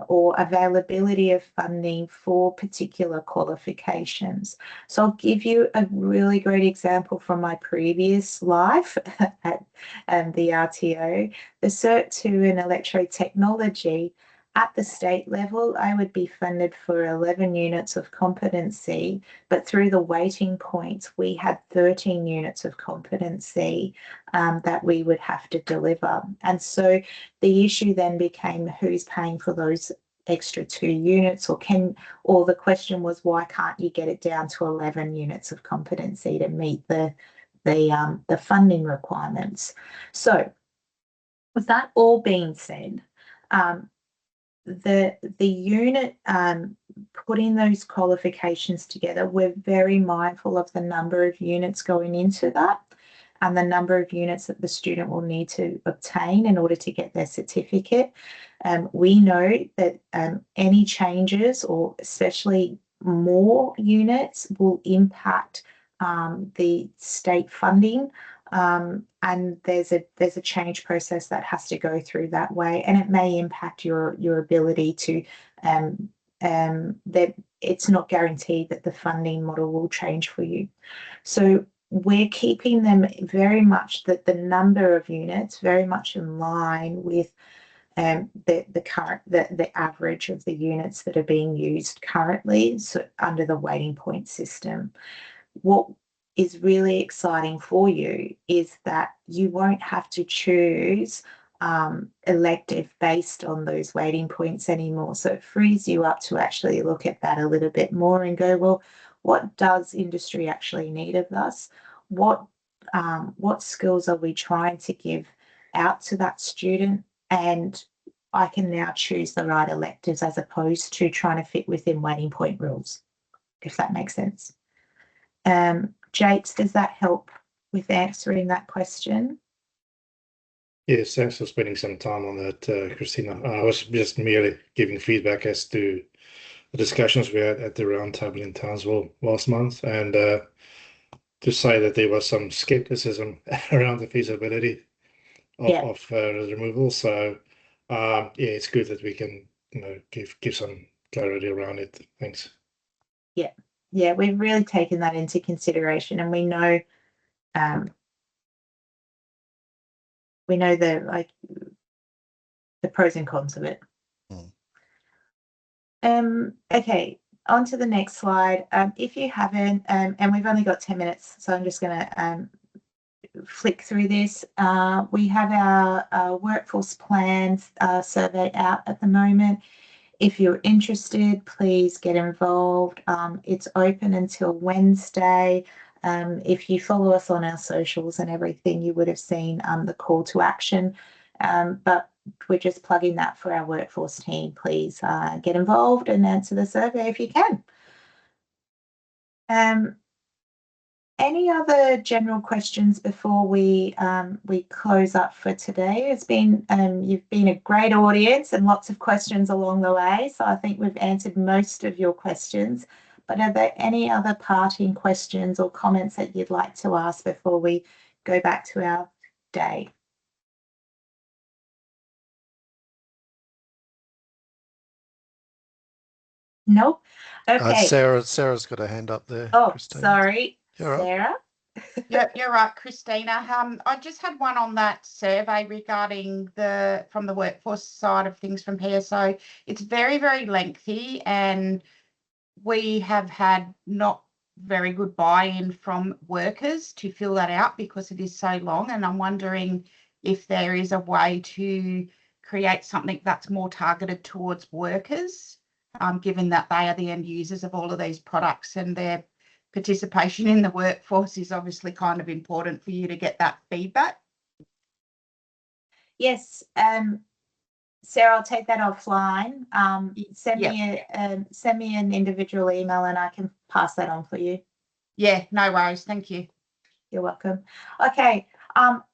B: or availability of funding for particular qualifications. So I'll give you a really great example from my previous life at the RTO. The Cert 2 in electrotechnology, at the state level, I would be funded for 11 units of competency, but through the waiting points, we had 13 units of competency that we would have to deliver. And so the issue then became, who's paying for those extra 2 units, or the question was, why can't you get it down to 11 units of competency to meet the funding requirements? So with that all being said, the unit putting those qualifications together, we're very mindful of the number of units going into that and the number of units that the student will need to obtain in order to get their certificate. We know that any changes, or especially more units, will impact the state funding, and there's a change process that has to go through that way, and it may impact your ability to that it's not guaranteed that the funding model will change for you. So we're keeping them very much, that the number of units very much in line with the current the average of the units that are being used currently, so under the waiting point system. What is really exciting for you is that you won't have to choose elective based on those waiting points anymore. So it frees you up to actually look at that a little bit more and go, well, what does industry actually need of us? What skills are we trying to give out to that student? And I can now choose the right electives as opposed to trying to fit within waiting point rules, if that makes sense. Jakes, does that help with answering that question?
H: Yes, thanks for spending some time on that, Christina. I was just merely giving feedback as to the discussions we had at the roundtable in Townsville last month, and to say that there was some skepticism around the feasibility of the removal. So yeah, it's good that we can give some clarity around it. Thanks.
B: Yeah, we've really taken that into consideration, and we know the pros and cons of it. Okay, on to the next slide. If you haven't, and we've only got 10 minutes, so I'm just going to flick through this. We have our workforce plans survey out at the moment. If you're interested, please get involved. It's open until Wednesday. If you follow us on our socials and everything, you would have seen the call to action. But we're just plugging that for our workforce team. Please get involved and answer the survey if you can. Any other general questions before we close up for today? It's been you've been a great audience and lots of questions along the way, so I think we've answered most of your questions. But are there any other parting questions or comments that you'd like to ask before we go back to our day? Nope. Okay.
C: Sarah's got a hand up there.
B: Oh,
C: Christine.
B: sorry,
C: You're right.
B: Sarah.
G: You're right, Christina. I just had one on that survey regarding from the workforce side of things from PSO. It's very, very lengthy, and we have had not very good buy-in from workers to fill that out because it is so long. And I'm wondering if there is a way to create something that's more targeted towards workers, given that they are the end users of all of these products, and their participation in the workforce is obviously kind of important for you to get that feedback.
B: Yes, Sarah, I'll take that offline. Send me an individual email and I can pass that on for you.
G: Yeah, no worries. Thank you.
B: You're welcome. Okay.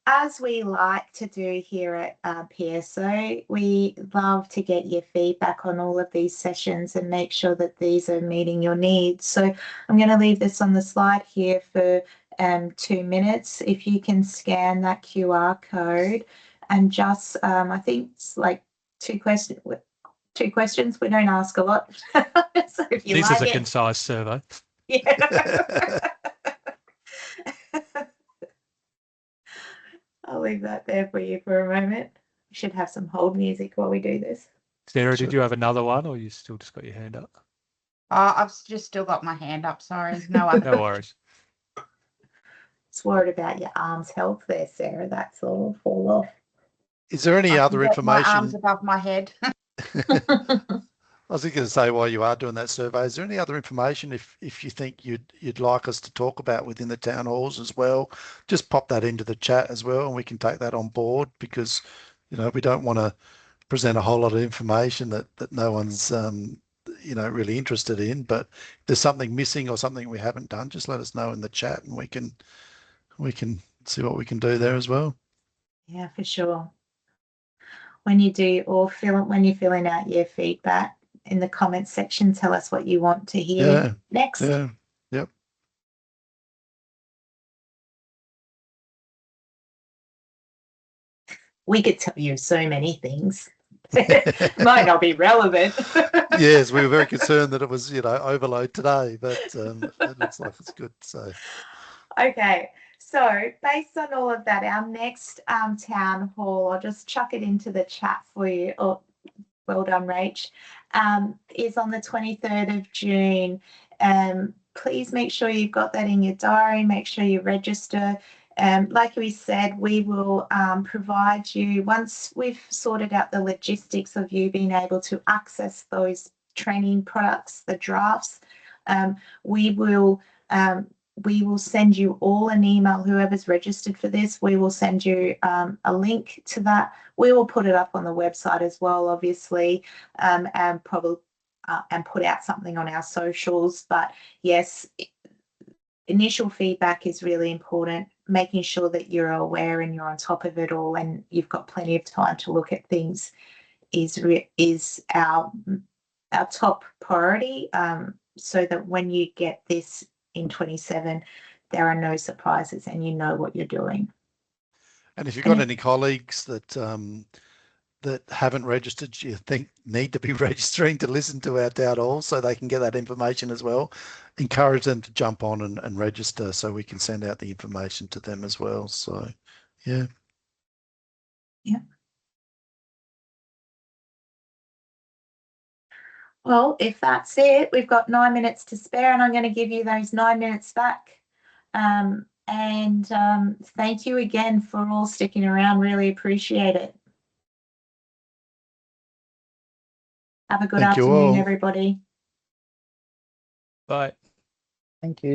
B: As we like to do here at PSO, we love to get your feedback on all of these sessions and make sure that these are meeting your needs. So I'm going to leave this on the slide here for 2 minutes. If you can scan that QR code and just, I think it's like two questions. We don't ask a lot. So if you
A: this
B: like
A: is a concise survey.
B: Yeah. I'll leave that there for you for a moment. We should have some hold music while we do this.
A: Sarah, did you have another one, or you still just got your hand up?
G: I've just still got my hand up. Sorry, no other.
A: No worries.
B: Just worried about your arm's health there, Sarah. That's all. Fall off.
C: Is there any other information?
G: My arms above my head.
C: I was going to say, while you are doing that survey, is there any other information if you think you'd like us to talk about within the town halls as well? Just pop that into the chat as well, and we can take that on board, because we don't want to present a whole lot of information that no one's really interested in. But if there's something missing or something we haven't done, just let us know in the chat, and we can see what we can do there as well.
B: Yeah, for sure. When you do, or when you're filling out your feedback in the comments section, tell us what you want to hear next.
C: Yeah. Yep.
B: We could tell you so many things. Might not be relevant.
C: Yes, we were very concerned that it was, overload today, but it looks like it's good. So.
B: Okay. So based on all of that, our next town hall, I'll just chuck it into the chat for you. Oh, well done, Rach. Is on the 23rd of June. Please make sure you've got that in your diary. Make sure you register. Like we said, we will provide you, once we've sorted out the logistics of you being able to access those training products, the drafts, we will send you all an email. Whoever's registered for this, we will send you a link to that. We will put it up on the website as well, obviously, and probably and put out something on our socials. But yes, initial feedback is really important. Making sure that you're aware and you're on top of it all, and you've got plenty of time to look at things is our top priority. So that when you get this in 27, there are no surprises and you know what you're doing.
C: And if you've got any colleagues that that haven't registered, you think need to be registering to listen to our town hall so they can get that information as well. Encourage them to jump on and register so we can send out the information to them as well. So, yeah.
B: Yeah. Well, if that's it, we've got 9 minutes to spare, and I'm going to give you those 9 minutes back. Thank you again for all sticking around. Really appreciate it. Have a good
C: Thank you
B: afternoon,
C: all.
B: everybody.
A: Bye.
D: Thank you.